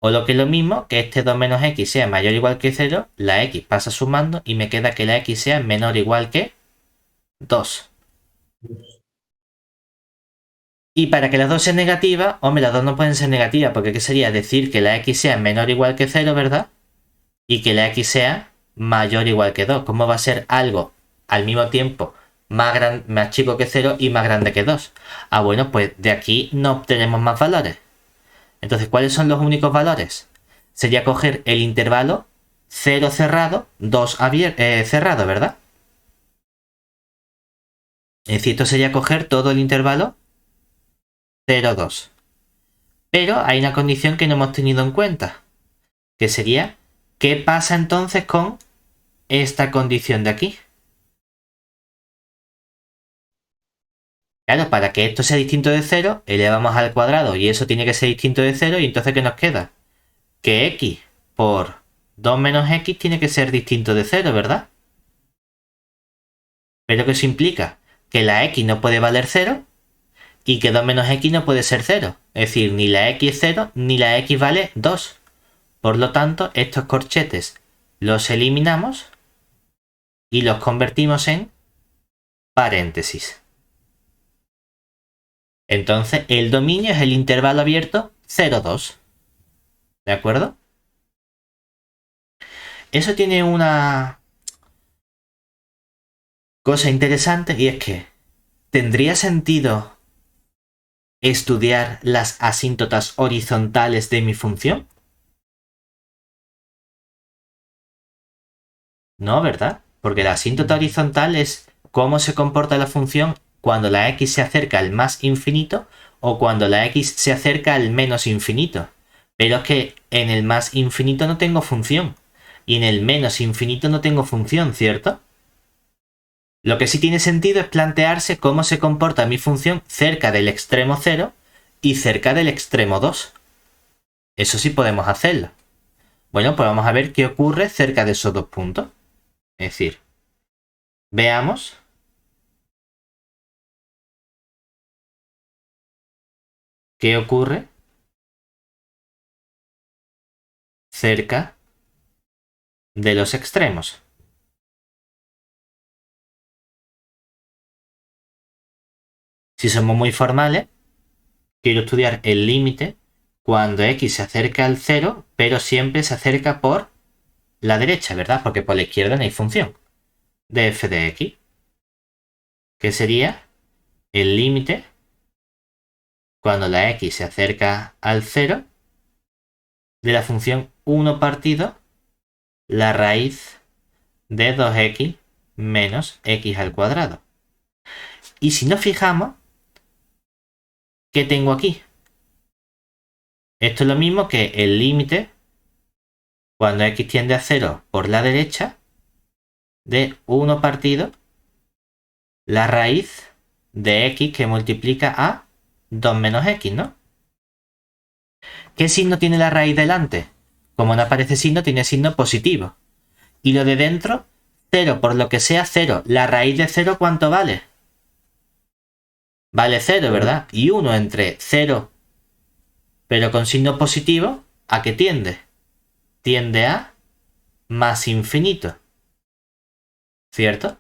O lo que es lo mismo, que este 2 menos x sea mayor o igual que 0, la x pasa sumando y me queda que la x sea menor o igual que 2. Y para que las dos sean negativas, hombre, las dos no pueden ser negativas, porque ¿qué sería? Decir que la x sea menor o igual que 0, ¿verdad? Y que la x sea mayor o igual que 2. ¿Cómo va a ser algo al mismo tiempo más chico que 0 y más grande que 2? Ah, bueno, pues de aquí no obtenemos más valores. Entonces, ¿cuáles son los únicos valores? Sería coger el intervalo 0 cerrado, 2 cerrado, ¿verdad? Es decir, esto sería coger todo el intervalo 0, 2. Pero hay una condición que no hemos tenido en cuenta, que sería, ¿qué pasa entonces con esta condición de aquí? Claro, para que esto sea distinto de 0, elevamos al cuadrado y eso tiene que ser distinto de 0, y entonces ¿qué nos queda? Que x por 2 menos x tiene que ser distinto de 0, ¿verdad? Pero que eso implica que la x no puede valer 0 y que 2 menos x no puede ser 0. Es decir, ni la x es 0 ni la x vale 2. Por lo tanto, estos corchetes los eliminamos y los convertimos en paréntesis. Entonces, el dominio es el intervalo abierto 0, 2. ¿De acuerdo? Eso tiene una cosa interesante, y es que ¿tendría sentido estudiar las asíntotas horizontales de mi función? No, ¿verdad? Porque la asíntota horizontal es cómo se comporta la función cuando la x se acerca al más infinito o cuando la x se acerca al menos infinito. Pero es que en el más infinito no tengo función y en el menos infinito no tengo función, ¿cierto? Lo que sí tiene sentido es plantearse cómo se comporta mi función cerca del extremo 0 y cerca del extremo 2. Eso sí podemos hacerlo. Bueno, pues vamos a ver qué ocurre cerca de esos dos puntos. Es decir, veamos qué ocurre cerca de los extremos. Si somos muy formales, quiero estudiar el límite cuando x se acerca al 0, pero siempre se acerca por la derecha, ¿verdad? Porque por la izquierda no hay función de f de x, que sería el límite cuando la x se acerca al 0 de la función 1 partido la raíz de 2x menos x al cuadrado. Y si nos fijamos, ¿qué tengo aquí? Esto es lo mismo que el límite cuando x tiende a 0 por la derecha de 1 partido la raíz de x que multiplica a 2 menos x, ¿no? ¿Qué signo tiene la raíz delante? Como no aparece signo, tiene signo positivo. Y lo de dentro, 0 por lo que sea 0. ¿La raíz de 0 cuánto vale? Vale 0, ¿verdad? Y 1 entre 0 pero con signo positivo, ¿a qué tiende? Tiende a más infinito, ¿cierto?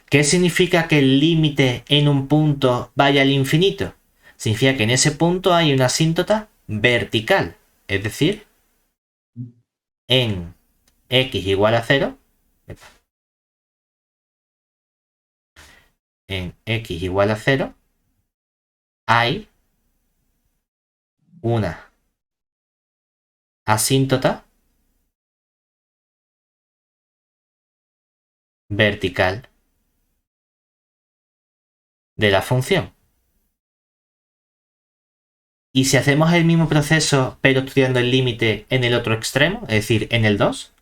¿Qué significa que el límite en un punto vaya al infinito? Significa que en ese punto hay una asíntota vertical, es decir, en x igual a 0, en x igual a 0, hay una asíntota vertical de la función. Y si hacemos el mismo proceso pero estudiando el límite en el otro extremo, es decir, en el 2,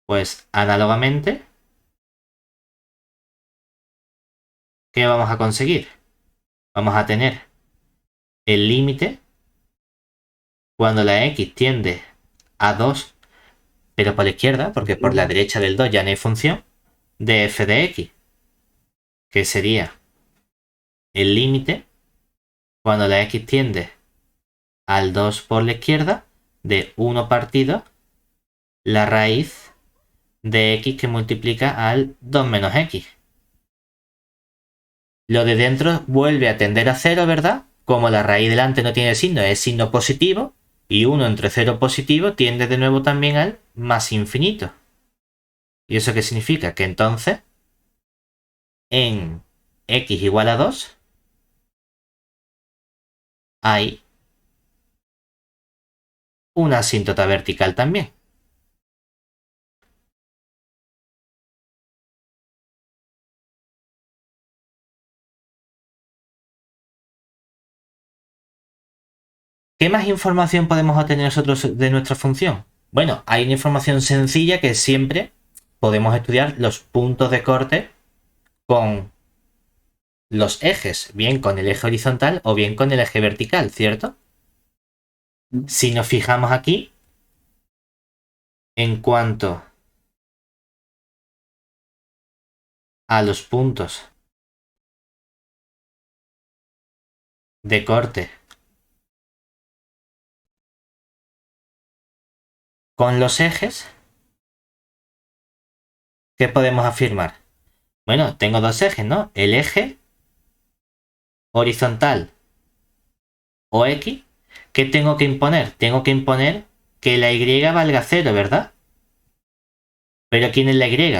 pues análogamente, ¿qué vamos a conseguir? Vamos a tener el límite cuando la x tiende a 2, pero por la izquierda, porque por la derecha del 2 ya no hay función, de f de x, que sería el límite cuando la x tiende al 2 por la izquierda de 1 partido la raíz de x que multiplica al 2 menos x. Lo de dentro vuelve a tender a 0, ¿verdad? Como la raíz delante no tiene signo, es signo positivo, y 1 entre 0 positivo tiende de nuevo también al más infinito. ¿Y eso qué significa? Que entonces en x igual a 2 hay una asíntota vertical también. ¿Qué más información podemos obtener nosotros de nuestra función? Bueno, hay una información sencilla que siempre podemos estudiar los puntos de corte con los ejes, bien con el eje horizontal o bien con el eje vertical, ¿cierto? Si nos fijamos aquí, en cuanto a los puntos de corte con los ejes, ¿qué podemos afirmar? Bueno, tengo dos ejes, ¿no? El eje horizontal o X. ¿Qué tengo que imponer? Tengo que imponer que la Y valga 0, ¿verdad? Pero ¿quién es la Y?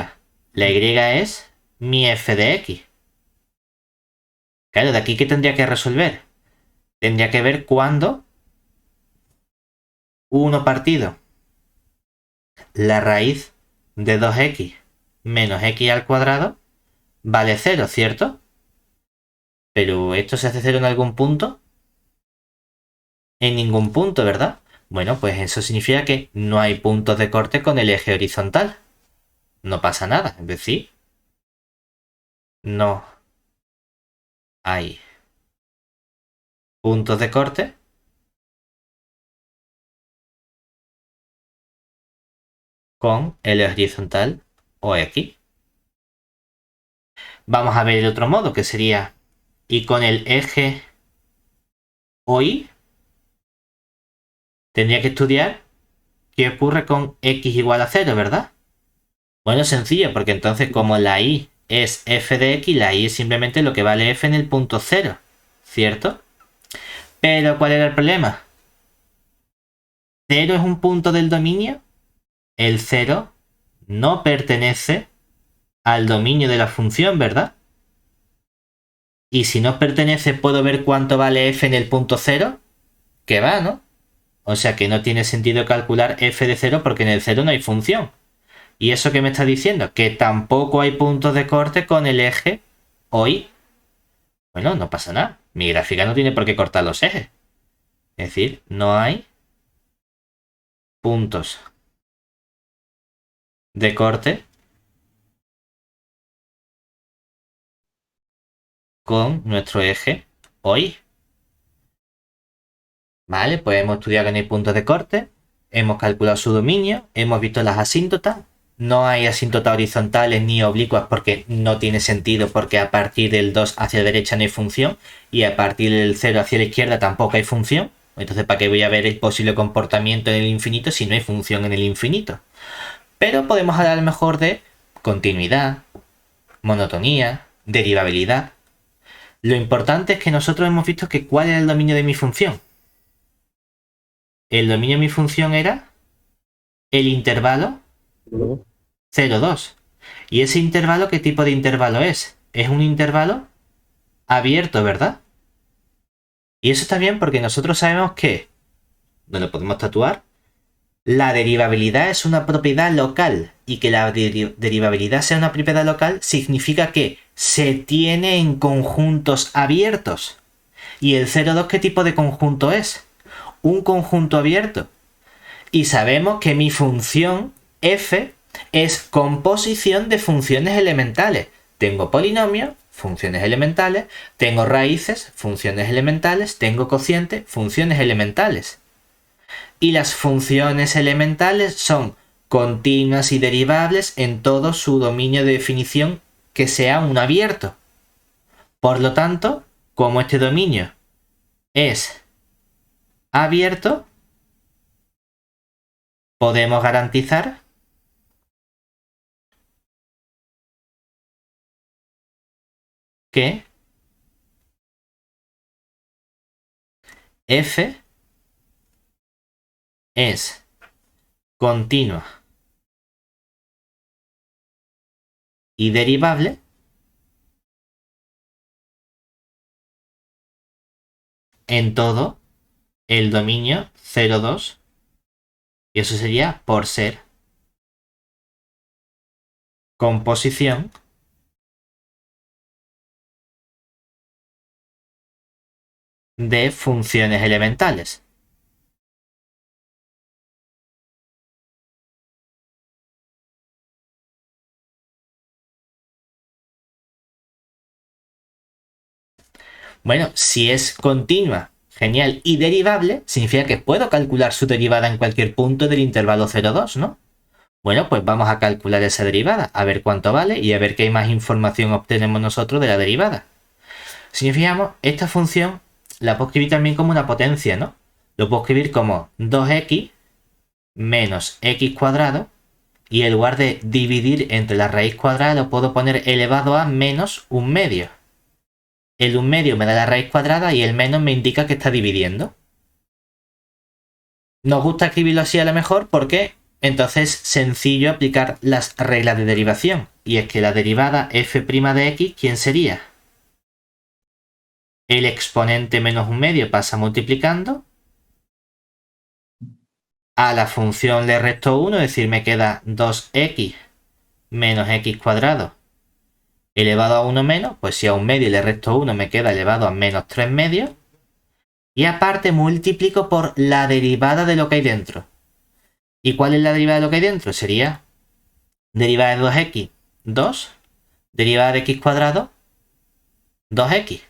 La Y es mi f de X. Claro, de aquí ¿qué tendría que resolver? Tendría que ver cuándo 1 partido la raíz de 2x menos x al cuadrado vale 0, ¿cierto? Pero ¿esto se hace 0 en algún punto? En ningún punto, ¿verdad? Bueno, pues eso significa que no hay puntos de corte con el eje horizontal. No pasa nada, es decir, no hay puntos de corte con el eje horizontal o X. Vamos a ver el otro modo, que sería y con el eje o Y tendría que estudiar qué ocurre con X igual a 0, ¿verdad? Bueno, sencillo, porque entonces como la Y es f de X, la Y es simplemente lo que vale f en el punto 0, ¿cierto? Pero ¿cuál era el problema? ¿0 es un punto del dominio? El 0 no pertenece al dominio de la función, ¿verdad? Y si no pertenece, ¿puedo ver cuánto vale f en el punto 0? Que va, ¿no? O sea que no tiene sentido calcular f de 0 porque en el 0 no hay función. ¿Y eso qué me está diciendo? Que tampoco hay puntos de corte con el eje o Y. Bueno, no pasa nada. Mi gráfica no tiene por qué cortar los ejes. Es decir, no hay puntos de corte con nuestro eje o Y. Vale, pues hemos estudiado que no hay puntos de corte, hemos calculado su dominio, hemos visto las asíntotas. No hay asíntotas horizontales ni oblicuas porque no tiene sentido, porque a partir del 2 hacia la derecha no hay función y a partir del 0 hacia la izquierda tampoco hay función. Entonces, ¿para qué voy a ver el posible comportamiento en el infinito si no hay función en el infinito? Pero podemos hablar a lo mejor de continuidad, monotonía, derivabilidad. Lo importante es que nosotros hemos visto que cuál era el dominio de mi función. El dominio de mi función era el intervalo 0, 2. ¿Y ese intervalo qué tipo de intervalo es? Es un intervalo abierto, ¿verdad? Y eso está bien porque nosotros sabemos que, no lo podemos tatuar, la derivabilidad es una propiedad local y que la derivabilidad sea una propiedad local significa que se tiene en conjuntos abiertos. ¿Y el 0,2 qué tipo de conjunto es? Un conjunto abierto. Y sabemos que mi función f es composición de funciones elementales. Tengo polinomios, funciones elementales, tengo raíces, funciones elementales, tengo cociente, funciones elementales. Y las funciones elementales son continuas y derivables en todo su dominio de definición que sea un abierto. Por lo tanto, como este dominio es abierto, podemos garantizar que f es continua y derivable en todo el dominio 0,2 y eso sería por ser composición de funciones elementales. Bueno, si es continua, genial, y derivable, significa que puedo calcular su derivada en cualquier punto del intervalo 0,2, ¿no? Bueno, pues vamos a calcular esa derivada, a ver cuánto vale y a ver qué más información obtenemos nosotros de la derivada. Si nos fijamos, esta función la puedo escribir también como una potencia, ¿no? Lo puedo escribir como 2x menos x cuadrado, y en lugar de dividir entre la raíz cuadrada lo puedo poner elevado a menos un medio. El un medio me da la raíz cuadrada y el menos me indica que está dividiendo. Nos gusta escribirlo así a lo mejor porque entonces es sencillo aplicar las reglas de derivación. Y es que la derivada f' de x, ¿quién sería? El exponente menos un medio pasa multiplicando. A la función le resto 1, es decir, me queda 2x menos x cuadrado elevado a 1 menos, pues si a un medio le resto 1 me queda elevado a menos 3 medios. Y aparte multiplico por la derivada de lo que hay dentro. ¿Y cuál es la derivada de lo que hay dentro? Sería derivada de 2x, 2. Derivada de x cuadrado, 2x.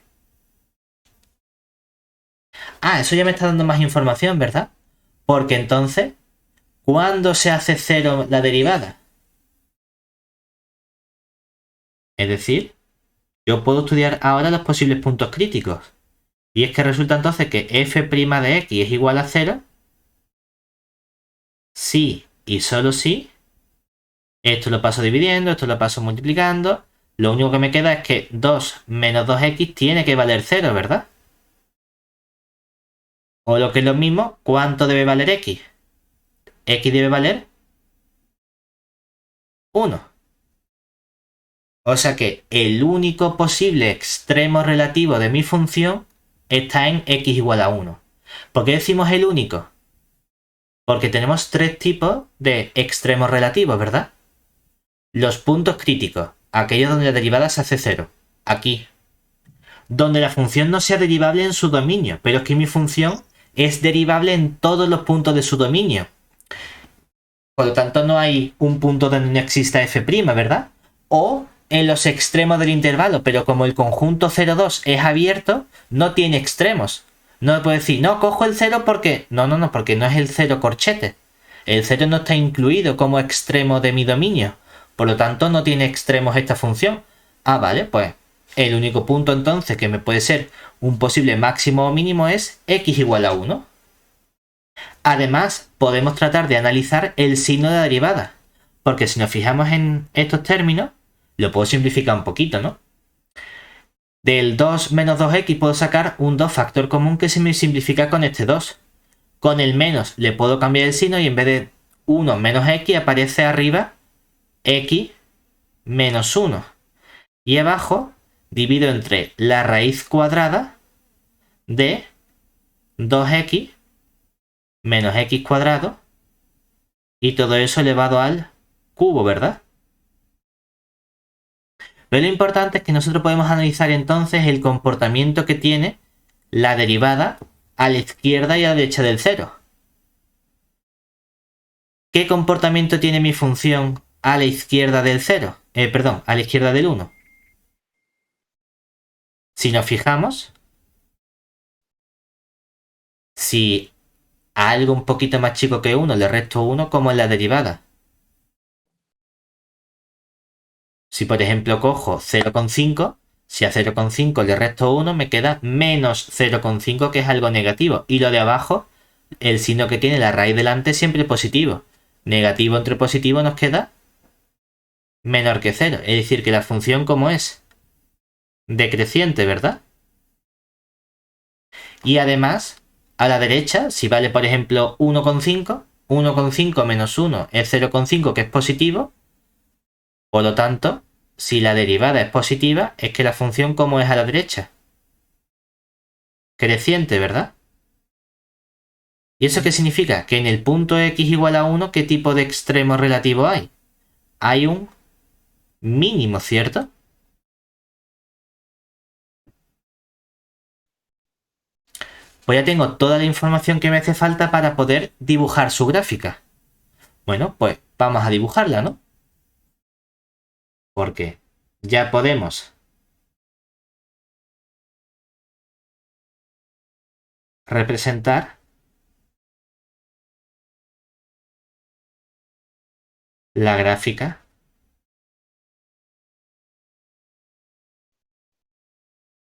Ah, eso ya me está dando más información, ¿verdad? Porque entonces, ¿cuándo se hace cero la derivada? Es decir, yo puedo estudiar ahora los posibles puntos críticos. Y es que resulta entonces que f' de x es igual a 0 si y solo si esto lo paso dividiendo, esto lo paso multiplicando. Lo único que me queda es que 2 menos 2x tiene que valer 0, ¿verdad? O lo que es lo mismo, ¿cuánto debe valer x? X debe valer 1. O sea que el único posible extremo relativo de mi función está en x igual a 1. ¿Por qué decimos el único? Porque tenemos tres tipos de extremos relativos, ¿verdad? Los puntos críticos, aquellos donde la derivada se hace 0. Aquí. Donde la función no sea derivable en su dominio, pero es que mi función es derivable en todos los puntos de su dominio. Por lo tanto, no hay un punto donde no exista f', ¿verdad? O en los extremos del intervalo, pero como el conjunto 0,2 es abierto, no tiene extremos. No me puedo decir, no, cojo el 0 porque... No, porque no es el 0 corchete. El 0 no está incluido como extremo de mi dominio. Por lo tanto, no tiene extremos esta función. Ah, vale, pues el único punto entonces que me puede ser un posible máximo o mínimo es x igual a 1. Además, podemos tratar de analizar el signo de la derivada, porque si nos fijamos en estos términos, lo puedo simplificar un poquito, ¿no? Del 2 menos 2x puedo sacar un 2 factor común que se me simplifica con este 2. Con el menos le puedo cambiar el signo y en vez de 1 menos x aparece arriba x menos 1. Y abajo divido entre la raíz cuadrada de 2x menos x cuadrado y todo eso elevado al cubo, ¿verdad? Pero lo importante es que nosotros podemos analizar entonces el comportamiento que tiene la derivada a la izquierda y a la derecha del 0. ¿Qué comportamiento tiene mi función a la izquierda del 0? A la izquierda del 1. Si nos fijamos, si a algo un poquito más chico que 1 le resto 1, como en la derivada. Si por ejemplo cojo 0,5, si a 0,5 le resto 1 me queda menos 0,5, que es algo negativo. Y lo de abajo, el signo que tiene la raíz delante es siempre positivo. Negativo entre positivo nos queda menor que 0. Es decir, que la función como es decreciente, ¿verdad? Y además, a la derecha, si vale por ejemplo 1,5, 1,5 menos 1 es 0,5, que es positivo. Por lo tanto, si la derivada es positiva, es que la función como es a la derecha. Creciente, ¿verdad? ¿Y eso qué significa? Que en el punto x igual a 1, ¿qué tipo de extremo relativo hay? Hay un mínimo, ¿cierto? Pues ya tengo toda la información que me hace falta para poder dibujar su gráfica. Bueno, pues vamos a dibujarla, ¿no? Porque ya podemos representar la gráfica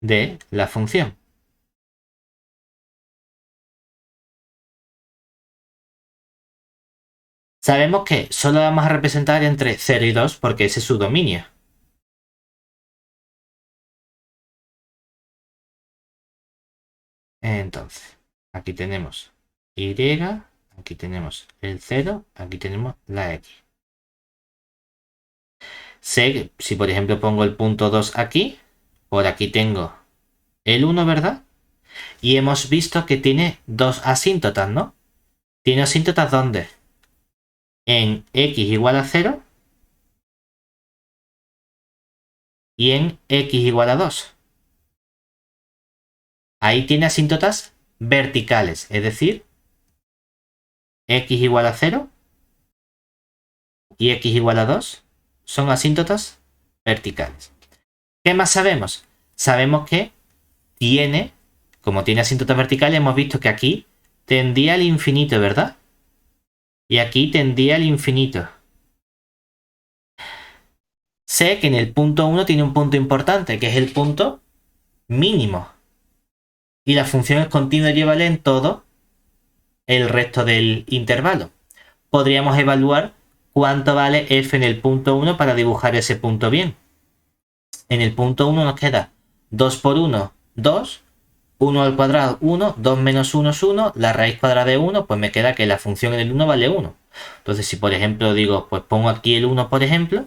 de la función. Sabemos que solo vamos a representar entre 0 y 2 porque ese es su dominio. Entonces, aquí tenemos y, aquí tenemos el 0, aquí tenemos la x. Sé que si por ejemplo pongo el punto 2 aquí, por aquí tengo el 1, ¿verdad? Y hemos visto que tiene dos asíntotas, ¿no? ¿Tiene asíntotas dónde? En x igual a 0 y en x igual a 2. Ahí tiene asíntotas verticales, es decir, x igual a 0 y x igual a 2 son asíntotas verticales. ¿Qué más sabemos? Sabemos que tiene, como tiene asíntotas verticales, hemos visto que aquí tendía al infinito, ¿verdad? Y aquí tendía al infinito. Sé que en el punto 1 tiene un punto importante, que es el punto mínimo. Y la función es continua y llevable en todo el resto del intervalo. Podríamos evaluar cuánto vale f en el punto 1 para dibujar ese punto bien. En el punto 1 nos queda 2 por 1, 2, 1 al cuadrado, 1, 2 menos 1 es 1, la raíz cuadrada de 1, pues me queda que la función en el 1 vale 1. Entonces, si por ejemplo digo, pues pongo aquí el 1, por ejemplo,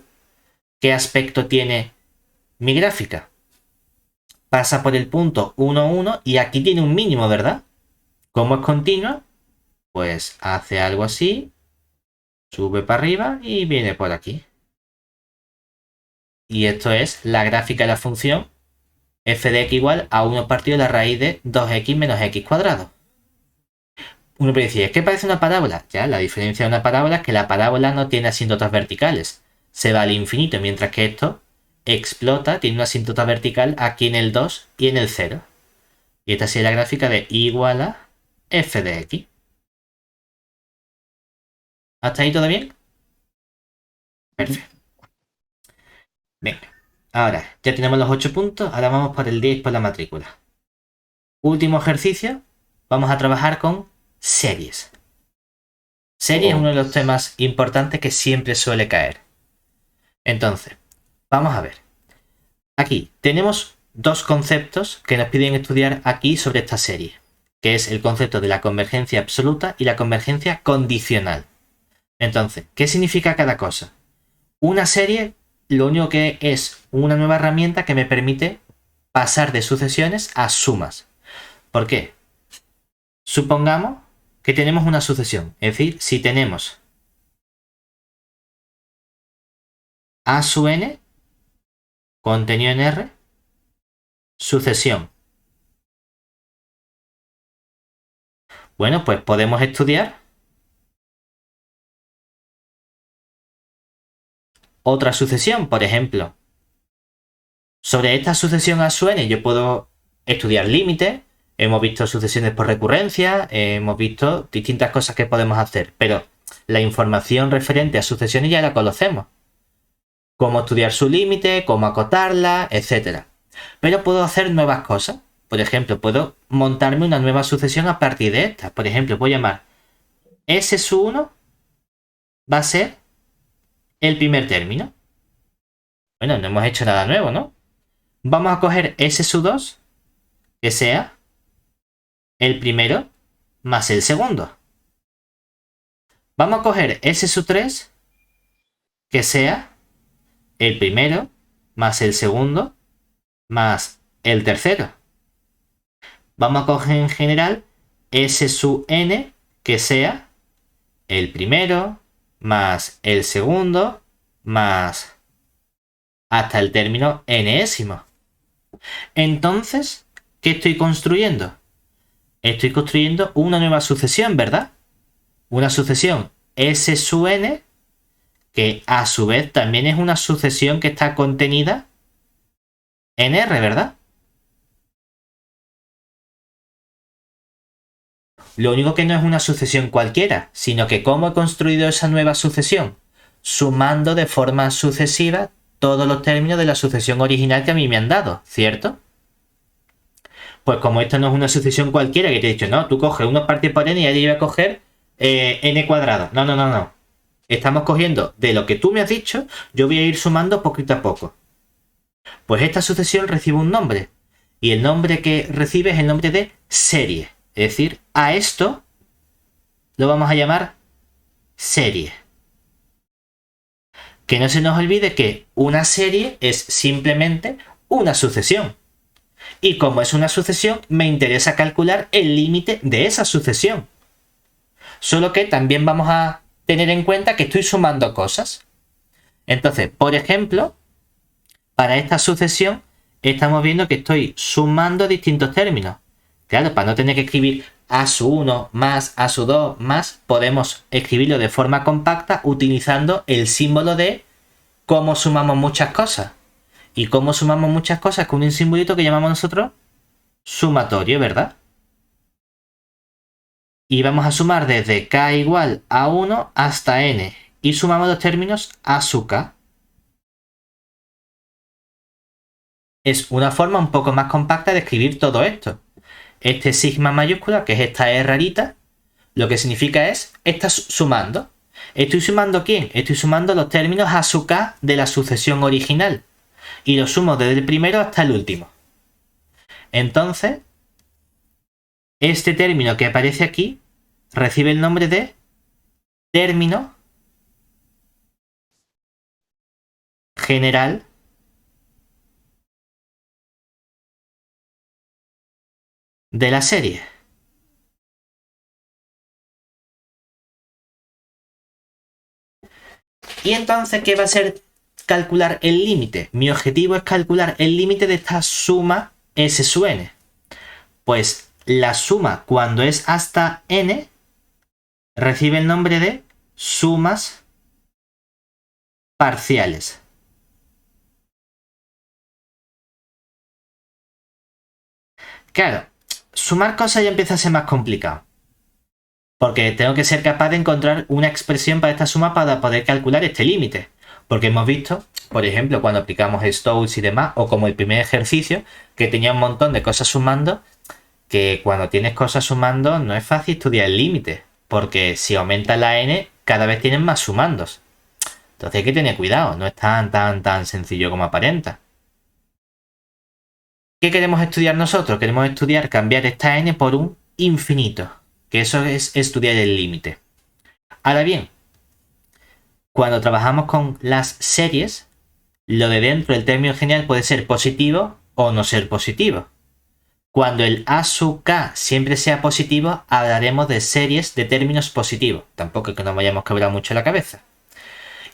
¿qué aspecto tiene mi gráfica? Pasa por el punto 1, 1 y aquí tiene un mínimo, ¿verdad? Como es continua, pues hace algo así, sube para arriba y viene por aquí. Y esto es la gráfica de la función f de x igual a 1 partido de la raíz de 2x menos x cuadrado. Uno puede decir, ¿es que parece una parábola? Ya, la diferencia de una parábola es que la parábola no tiene asíntotas verticales. Se va al infinito, mientras que esto explota, tiene una asíntota vertical aquí en el 2 y en el 0. Y esta sería la gráfica de y igual a f de x. ¿Hasta ahí todo bien? Perfecto. Venga, ahora ya tenemos los 8 puntos, ahora vamos por el 10 por la matrícula. Último ejercicio, vamos a trabajar con series. Series es uno de los temas importantes que siempre suele caer. Entonces, vamos a ver. Aquí tenemos dos conceptos que nos piden estudiar aquí sobre esta serie, que es el concepto de la convergencia absoluta y la convergencia condicional. Entonces, ¿qué significa cada cosa? Una serie lo único que es una nueva herramienta que me permite pasar de sucesiones a sumas. ¿Por qué? Supongamos que tenemos una sucesión, es decir, si tenemos a sub n contenido en R, sucesión. Bueno, pues podemos estudiar otra sucesión, por ejemplo. Sobre esta sucesión a sub n yo puedo estudiar límites, hemos visto sucesiones por recurrencia, hemos visto distintas cosas que podemos hacer, pero la información referente a sucesiones ya la conocemos. Cómo estudiar su límite, cómo acotarla, etc. Pero puedo hacer nuevas cosas. Por ejemplo, puedo montarme una nueva sucesión a partir de esta. Por ejemplo, voy a llamar S sub 1 va a ser el primer término. Bueno, no hemos hecho nada nuevo, ¿no? Vamos a coger S sub 2, que sea el primero más el segundo. Vamos a coger S sub 3, que sea el primero más el segundo más el tercero. Vamos a coger en general S sub n, que sea el primero más el segundo más hasta el término enésimo. Entonces, ¿qué estoy construyendo? Estoy construyendo una nueva sucesión, ¿verdad? Una sucesión S sub n, que a su vez también es una sucesión que está contenida en R, ¿verdad? Lo único que no es una sucesión cualquiera, sino que cómo he construido esa nueva sucesión, sumando de forma sucesiva todos los términos de la sucesión original que a mí me han dado, ¿cierto? Pues como esto no es una sucesión cualquiera, que te he dicho, no, tú coges 1 partido por n y ahí voy a coger n cuadrado. No, no, no, no. Estamos cogiendo de lo que tú me has dicho, yo voy a ir sumando poquito a poco. Pues esta sucesión recibe un nombre. Y el nombre que recibe es el nombre de serie. Es decir, a esto lo vamos a llamar serie. Que no se nos olvide que una serie es simplemente una sucesión. Y como es una sucesión, me interesa calcular el límite de esa sucesión. Solo que también vamos a tener en cuenta que estoy sumando cosas. Entonces, por ejemplo, para esta sucesión estamos viendo que estoy sumando distintos términos. Claro, para no tener que escribir A1 más A2 más, podemos escribirlo de forma compacta utilizando el símbolo de cómo sumamos muchas cosas. Y cómo sumamos muchas cosas con un simbolito que llamamos nosotros sumatorio, ¿verdad? Y vamos a sumar desde k igual a 1 hasta n. Y sumamos los términos a sub k. Es una forma un poco más compacta de escribir todo esto. Este sigma mayúscula, que es esta E rarita, lo que significa es, estás sumando. ¿Estoy sumando quién? Estoy sumando los términos a sub k de la sucesión original. Y los sumo desde el primero hasta el último. Entonces, este término que aparece aquí recibe el nombre de término general de la serie. Y entonces, ¿qué va a ser calcular el límite? Mi objetivo es calcular el límite de esta suma S sub n. Pues la suma cuando es hasta n recibe el nombre de sumas parciales. Claro, sumar cosas ya empieza a ser más complicado. Porque tengo que ser capaz de encontrar una expresión para esta suma para poder calcular este límite. Porque hemos visto, por ejemplo, cuando aplicamos Stokes y demás, o como el primer ejercicio, que tenía un montón de cosas sumando, que cuando tienes cosas sumando no es fácil estudiar el límite. Porque si aumenta la n, cada vez tienen más sumandos. Entonces hay que tener cuidado, no es tan sencillo como aparenta. ¿Qué queremos estudiar nosotros? Queremos estudiar cambiar esta n por un infinito. Que eso es estudiar el límite. Ahora bien, cuando trabajamos con las series, lo de dentro del término general puede ser positivo o no ser positivo. Cuando el a sub k siempre sea positivo, hablaremos de series de términos positivos. Tampoco es que nos vayamos a quebrar mucho la cabeza.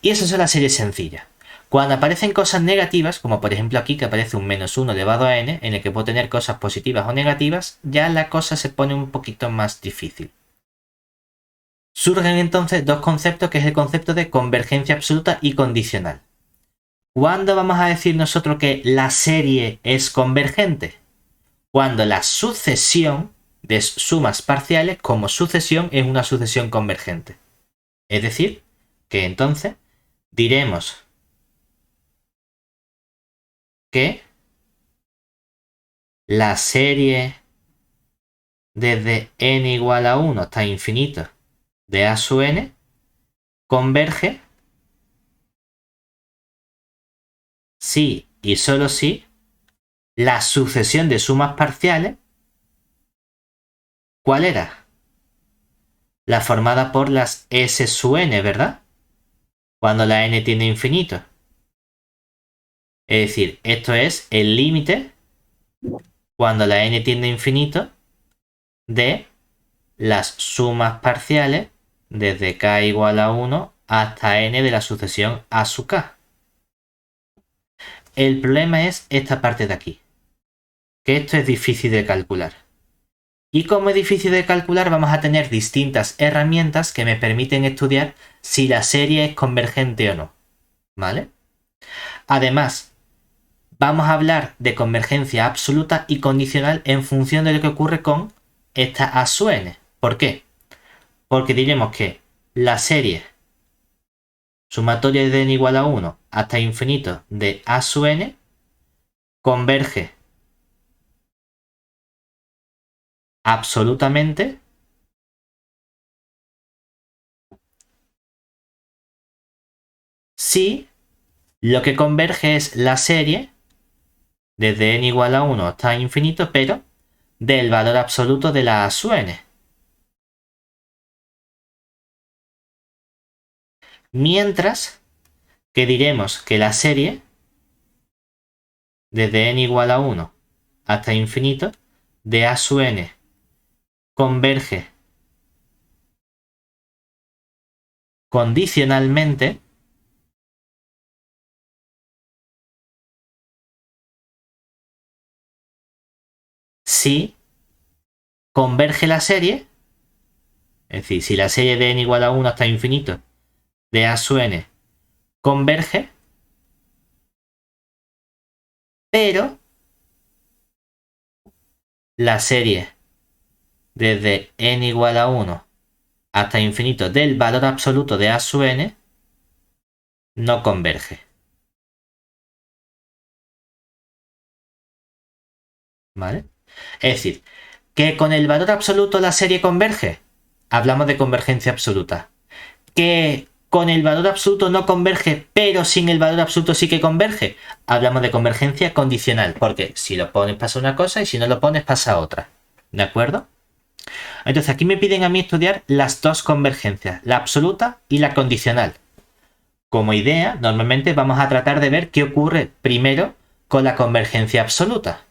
Y esas son las series sencillas. Cuando aparecen cosas negativas, como por ejemplo aquí que aparece un menos 1 elevado a n, en el que puedo tener cosas positivas o negativas, ya la cosa se pone un poquito más difícil. Surgen entonces dos conceptos, que es el concepto de convergencia absoluta y condicional. ¿Cuándo vamos a decir nosotros que la serie es convergente? Cuando la sucesión de sumas parciales como sucesión es una sucesión convergente. Es decir, que entonces diremos que la serie desde n igual a 1 hasta infinito de a sub n converge si y solo si la sucesión de sumas parciales, ¿cuál era? La formada por las s sub n, ¿verdad? Cuando la n tiende a infinito. Es decir, esto es el límite cuando la n tiende a infinito de las sumas parciales desde k igual a 1 hasta n de la sucesión a sub k. El problema es esta parte de aquí, que esto es difícil de calcular. Y como es difícil de calcular, vamos a tener distintas herramientas que me permiten estudiar si la serie es convergente o no. ¿Vale? Además, vamos a hablar de convergencia absoluta y condicional en función de lo que ocurre con esta a sub n. ¿Por qué? Porque diremos que la serie sumatoria de n igual a 1 hasta infinito de a sub n converge absolutamente si lo que converge es la serie desde n igual a 1 hasta infinito, pero del valor absoluto de la a sub n. Mientras que diremos que la serie desde n igual a 1 hasta infinito de a sub n converge condicionalmente si converge la serie, es decir, si la serie de n igual a 1 hasta infinito de a sub n converge, pero la serie desde n igual a 1 hasta infinito del valor absoluto de a sub n no converge. ¿Vale? Es decir, que con el valor absoluto la serie converge, hablamos de convergencia absoluta. Que con el valor absoluto no converge, pero sin el valor absoluto sí que converge, hablamos de convergencia condicional, porque si lo pones pasa una cosa y si no lo pones pasa otra. ¿De acuerdo? Entonces aquí me piden a mí estudiar las dos convergencias, la absoluta y la condicional. Como idea, normalmente vamos a tratar de ver qué ocurre primero con la convergencia absoluta.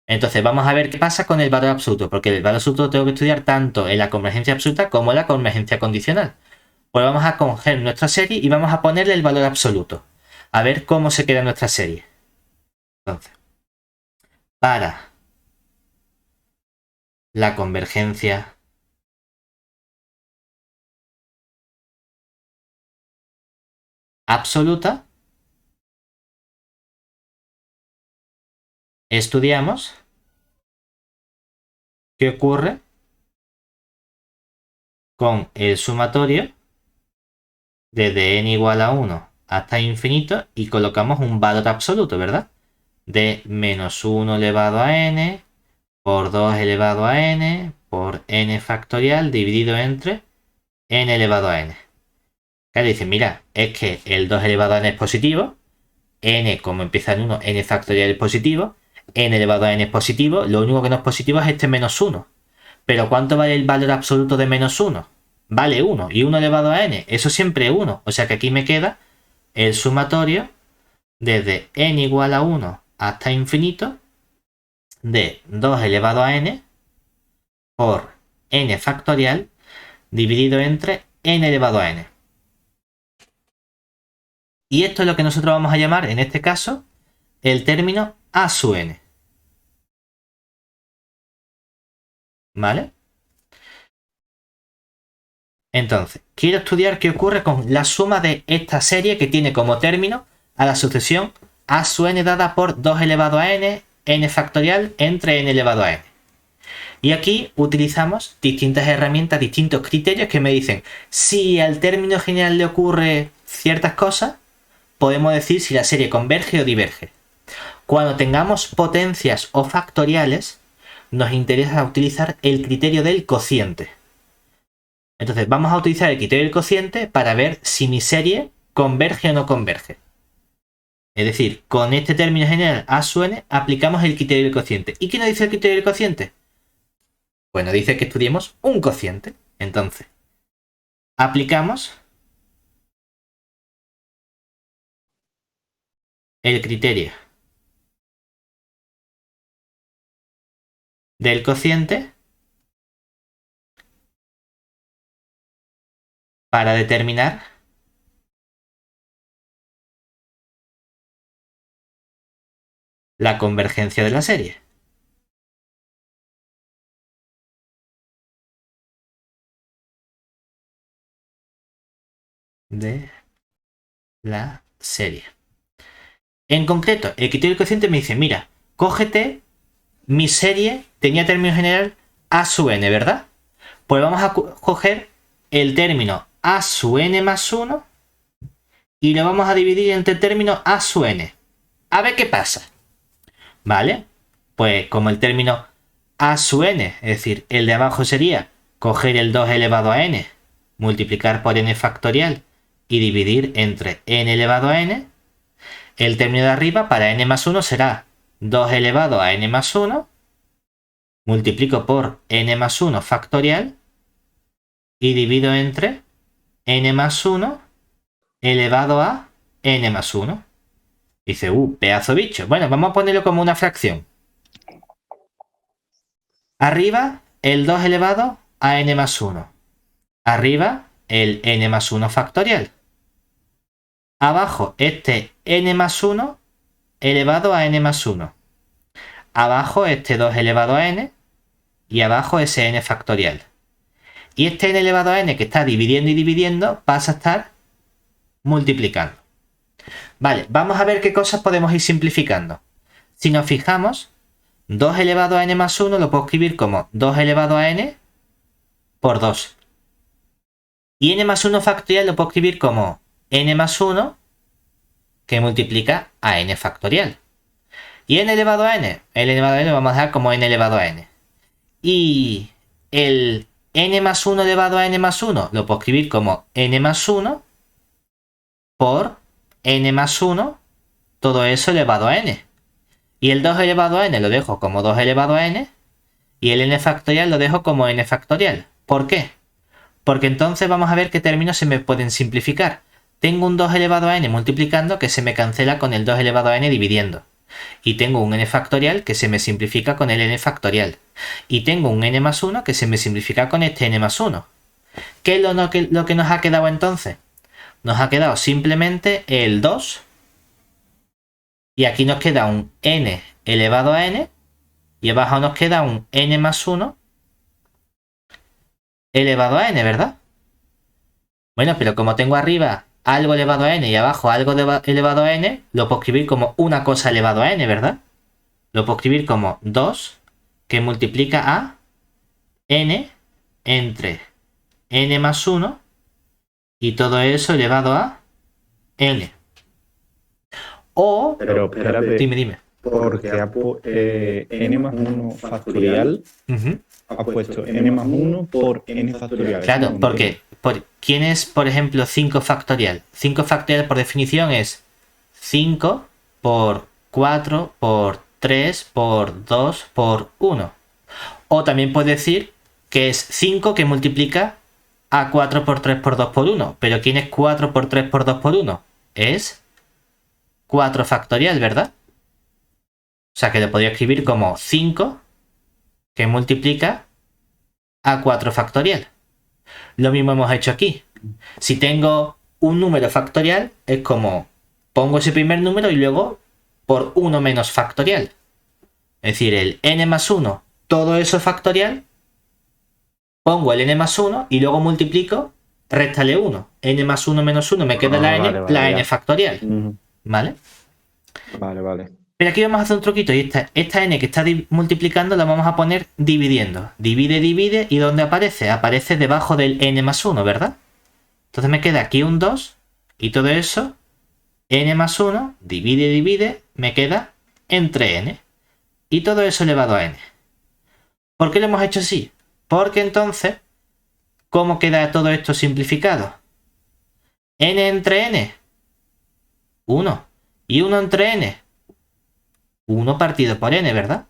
Entonces vamos a ver qué pasa con el valor absoluto, porque el valor absoluto lo tengo que estudiar tanto en la convergencia absoluta como en la convergencia condicional. Pues vamos a coger nuestra serie y vamos a ponerle el valor absoluto. A ver cómo se queda nuestra serie. Entonces, para la convergencia absoluta, estudiamos qué ocurre con el sumatorio desde n igual a 1 hasta infinito y colocamos un valor absoluto, ¿verdad? De menos 1 elevado a n por 2 elevado a n por n factorial dividido entre n elevado a n. Claro, dicen, mira, es que el 2 elevado a n es positivo, n como empieza en 1, n factorial es positivo, n elevado a n es positivo, lo único que no es positivo es este menos 1. Pero ¿cuánto vale el valor absoluto de menos 1? Vale 1, y 1 elevado a n, eso siempre es 1. O sea que aquí me queda el sumatorio desde n igual a 1 hasta infinito de 2 elevado a n por n factorial dividido entre n elevado a n. Y esto es lo que nosotros vamos a llamar, en este caso, el término a sub n. ¿Vale? Entonces, quiero estudiar qué ocurre con la suma de esta serie que tiene como término a la sucesión a sub n dada por 2 elevado a n, n factorial entre n elevado a n. Y aquí utilizamos distintas herramientas, distintos criterios que me dicen si al término general le ocurre ciertas cosas, podemos decir si la serie converge o diverge. Cuando tengamos potencias o factoriales, nos interesa utilizar el criterio del cociente. Entonces vamos a utilizar el criterio del cociente para ver si mi serie converge o no converge. Es decir, con este término general a sub n aplicamos el criterio del cociente. ¿Y qué nos dice el criterio del cociente? Pues nos dice que estudiemos un cociente. Entonces, aplicamos el criterio del cociente para determinar la convergencia de la serie. De la serie. En concreto, el criterio del cociente me dice, mira, cógete mi serie, tenía término general a sub n, ¿verdad? Pues vamos a coger el término a su n más 1 y lo vamos a dividir entre el término a su n. A ver qué pasa. ¿Vale? Pues como el término a su n, es decir, el de abajo sería coger el 2 elevado a n, multiplicar por n factorial y dividir entre n elevado a n. El término de arriba para n más 1 será 2 elevado a n más 1, multiplico por n más 1 factorial y divido entre n más 1 elevado a n más 1. Dice, pedazo bicho. Bueno, vamos a ponerlo como una fracción. Arriba, el 2 elevado a n más 1. Arriba, el n más 1 factorial. Abajo, este n más 1 elevado a n más 1. Abajo, este 2 elevado a n. Y abajo, ese n factorial. Y este n elevado a n que está dividiendo y dividiendo pasa a estar multiplicando. Vale, vamos a ver qué cosas podemos ir simplificando. Si nos fijamos, 2 elevado a n más 1 lo puedo escribir como 2 elevado a n por 2. Y n más 1 factorial lo puedo escribir como n más 1 que multiplica a n factorial. Y n elevado a n, l elevado a n lo vamos a dejar como n elevado a n. Y el n más 1 elevado a n más 1 lo puedo escribir como n más 1 por n más 1, todo eso elevado a n. Y el 2 elevado a n lo dejo como 2 elevado a n. Y el n factorial lo dejo como n factorial. ¿Por qué? Porque entonces vamos a ver qué términos se me pueden simplificar. Tengo un 2 elevado a n multiplicando que se me cancela con el 2 elevado a n dividiendo. Y tengo un n factorial que se me simplifica con el n factorial. Y tengo un n más 1 que se me simplifica con este n más 1. ¿Qué es lo que nos ha quedado entonces? Nos ha quedado simplemente el 2. Y aquí nos queda un n elevado a n. Y abajo nos queda un n más 1 elevado a n, ¿verdad? Bueno, pero como tengo arriba algo elevado a n y abajo algo elevado a n, lo puedo escribir como una cosa elevado a n, ¿verdad? Lo puedo escribir como 2 que multiplica a n entre n más 1 y todo eso elevado a n. O... Pero espérate. Dime. Porque n más 1 factorial ha puesto n más 1 por n factorial. Claro, porque ¿quién es, por ejemplo, 5 factorial? 5 factorial por definición es 5 por 4 por 3 por 2 por 1. O también puedes decir que es 5 que multiplica a 4 por 3 por 2 por 1. Pero ¿quién es 4 por 3 por 2 por 1? Es 4 factorial, ¿verdad? O sea que lo podría escribir como 5 que multiplica a 4 factorial. Lo mismo hemos hecho aquí. Si tengo un número factorial, es como pongo ese primer número y luego por 1 menos factorial. Es decir, el n más 1, todo eso factorial, pongo el n más 1 y luego multiplico, réstale 1. N más 1 menos 1 me queda la n factorial. ¿Vale? Vale. Pero aquí vamos a hacer un truquito y esta n que está multiplicando la vamos a poner dividiendo. Divide y ¿dónde aparece? Aparece debajo del n más 1, ¿verdad? Entonces me queda aquí un 2 y todo eso, n más 1, divide, me queda entre n. Y todo eso elevado a n. ¿Por qué lo hemos hecho así? Porque entonces, ¿cómo queda todo esto simplificado? N entre n, 1. Y 1 entre n, 1 partido por n, ¿verdad?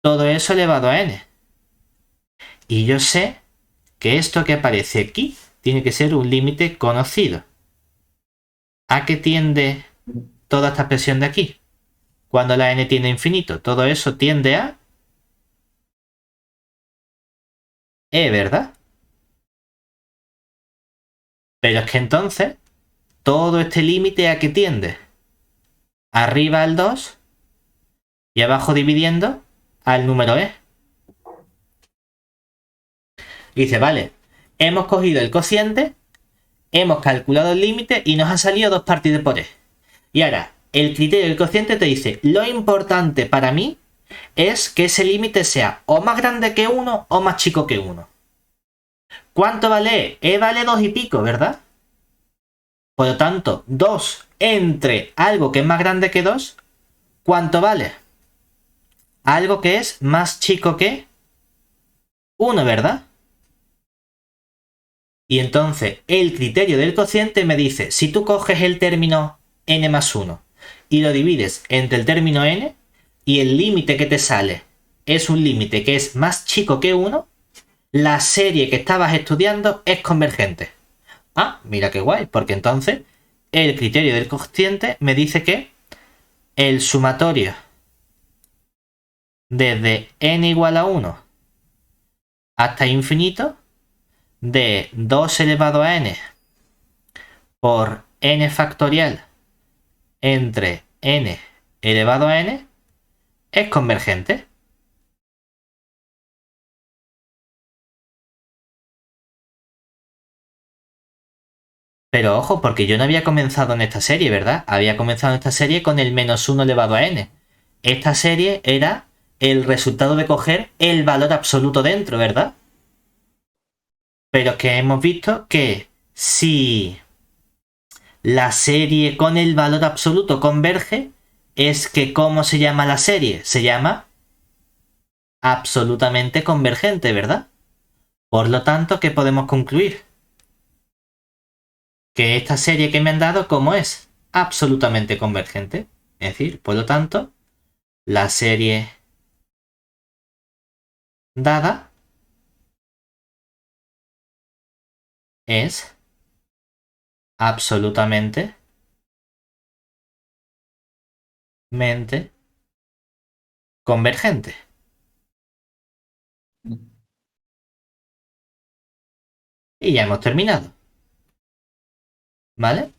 Todo eso elevado a n. Y yo sé que esto que aparece aquí tiene que ser un límite conocido. ¿A qué tiende toda esta expresión de aquí? Cuando la n tiende a infinito, todo eso tiende a e, ¿verdad? Pero es que entonces, todo este límite ¿a qué tiende? Arriba al 2 y abajo dividiendo al número e. Y dice, vale, hemos cogido el cociente, hemos calculado el límite y nos ha salido 2 partido por e. Y ahora, el criterio del cociente te dice, lo importante para mí es que ese límite sea o más grande que 1 o más chico que 1. ¿Cuánto vale E? E vale 2 y pico, ¿verdad? Por lo tanto, 2 entre algo que es más grande que 2, ¿cuánto vale? Algo que es más chico que 1, ¿verdad? Y entonces el criterio del cociente me dice, si tú coges el término n más 1 y lo divides entre el término n y el límite que te sale es un límite que es más chico que 1, la serie que estabas estudiando es convergente. Ah, mira qué guay, porque entonces el criterio del cociente me dice que el sumatorio desde n igual a 1 hasta infinito de 2 elevado a n por n factorial entre n elevado a n es convergente. Pero ojo, porque yo no había comenzado en esta serie, ¿verdad? Había comenzado en esta serie con el menos 1 elevado a n. Esta serie era el resultado de coger el valor absoluto dentro, ¿verdad? Pero es que hemos visto que si la serie con el valor absoluto converge, es que ¿cómo se llama la serie? Se llama absolutamente convergente, ¿verdad? Por lo tanto, ¿qué podemos concluir? Que esta serie que me han dado, ¿cómo es? Absolutamente convergente. Es decir, por lo tanto, la serie dada es absolutamente convergente. Y ya hemos terminado. ¿Vale?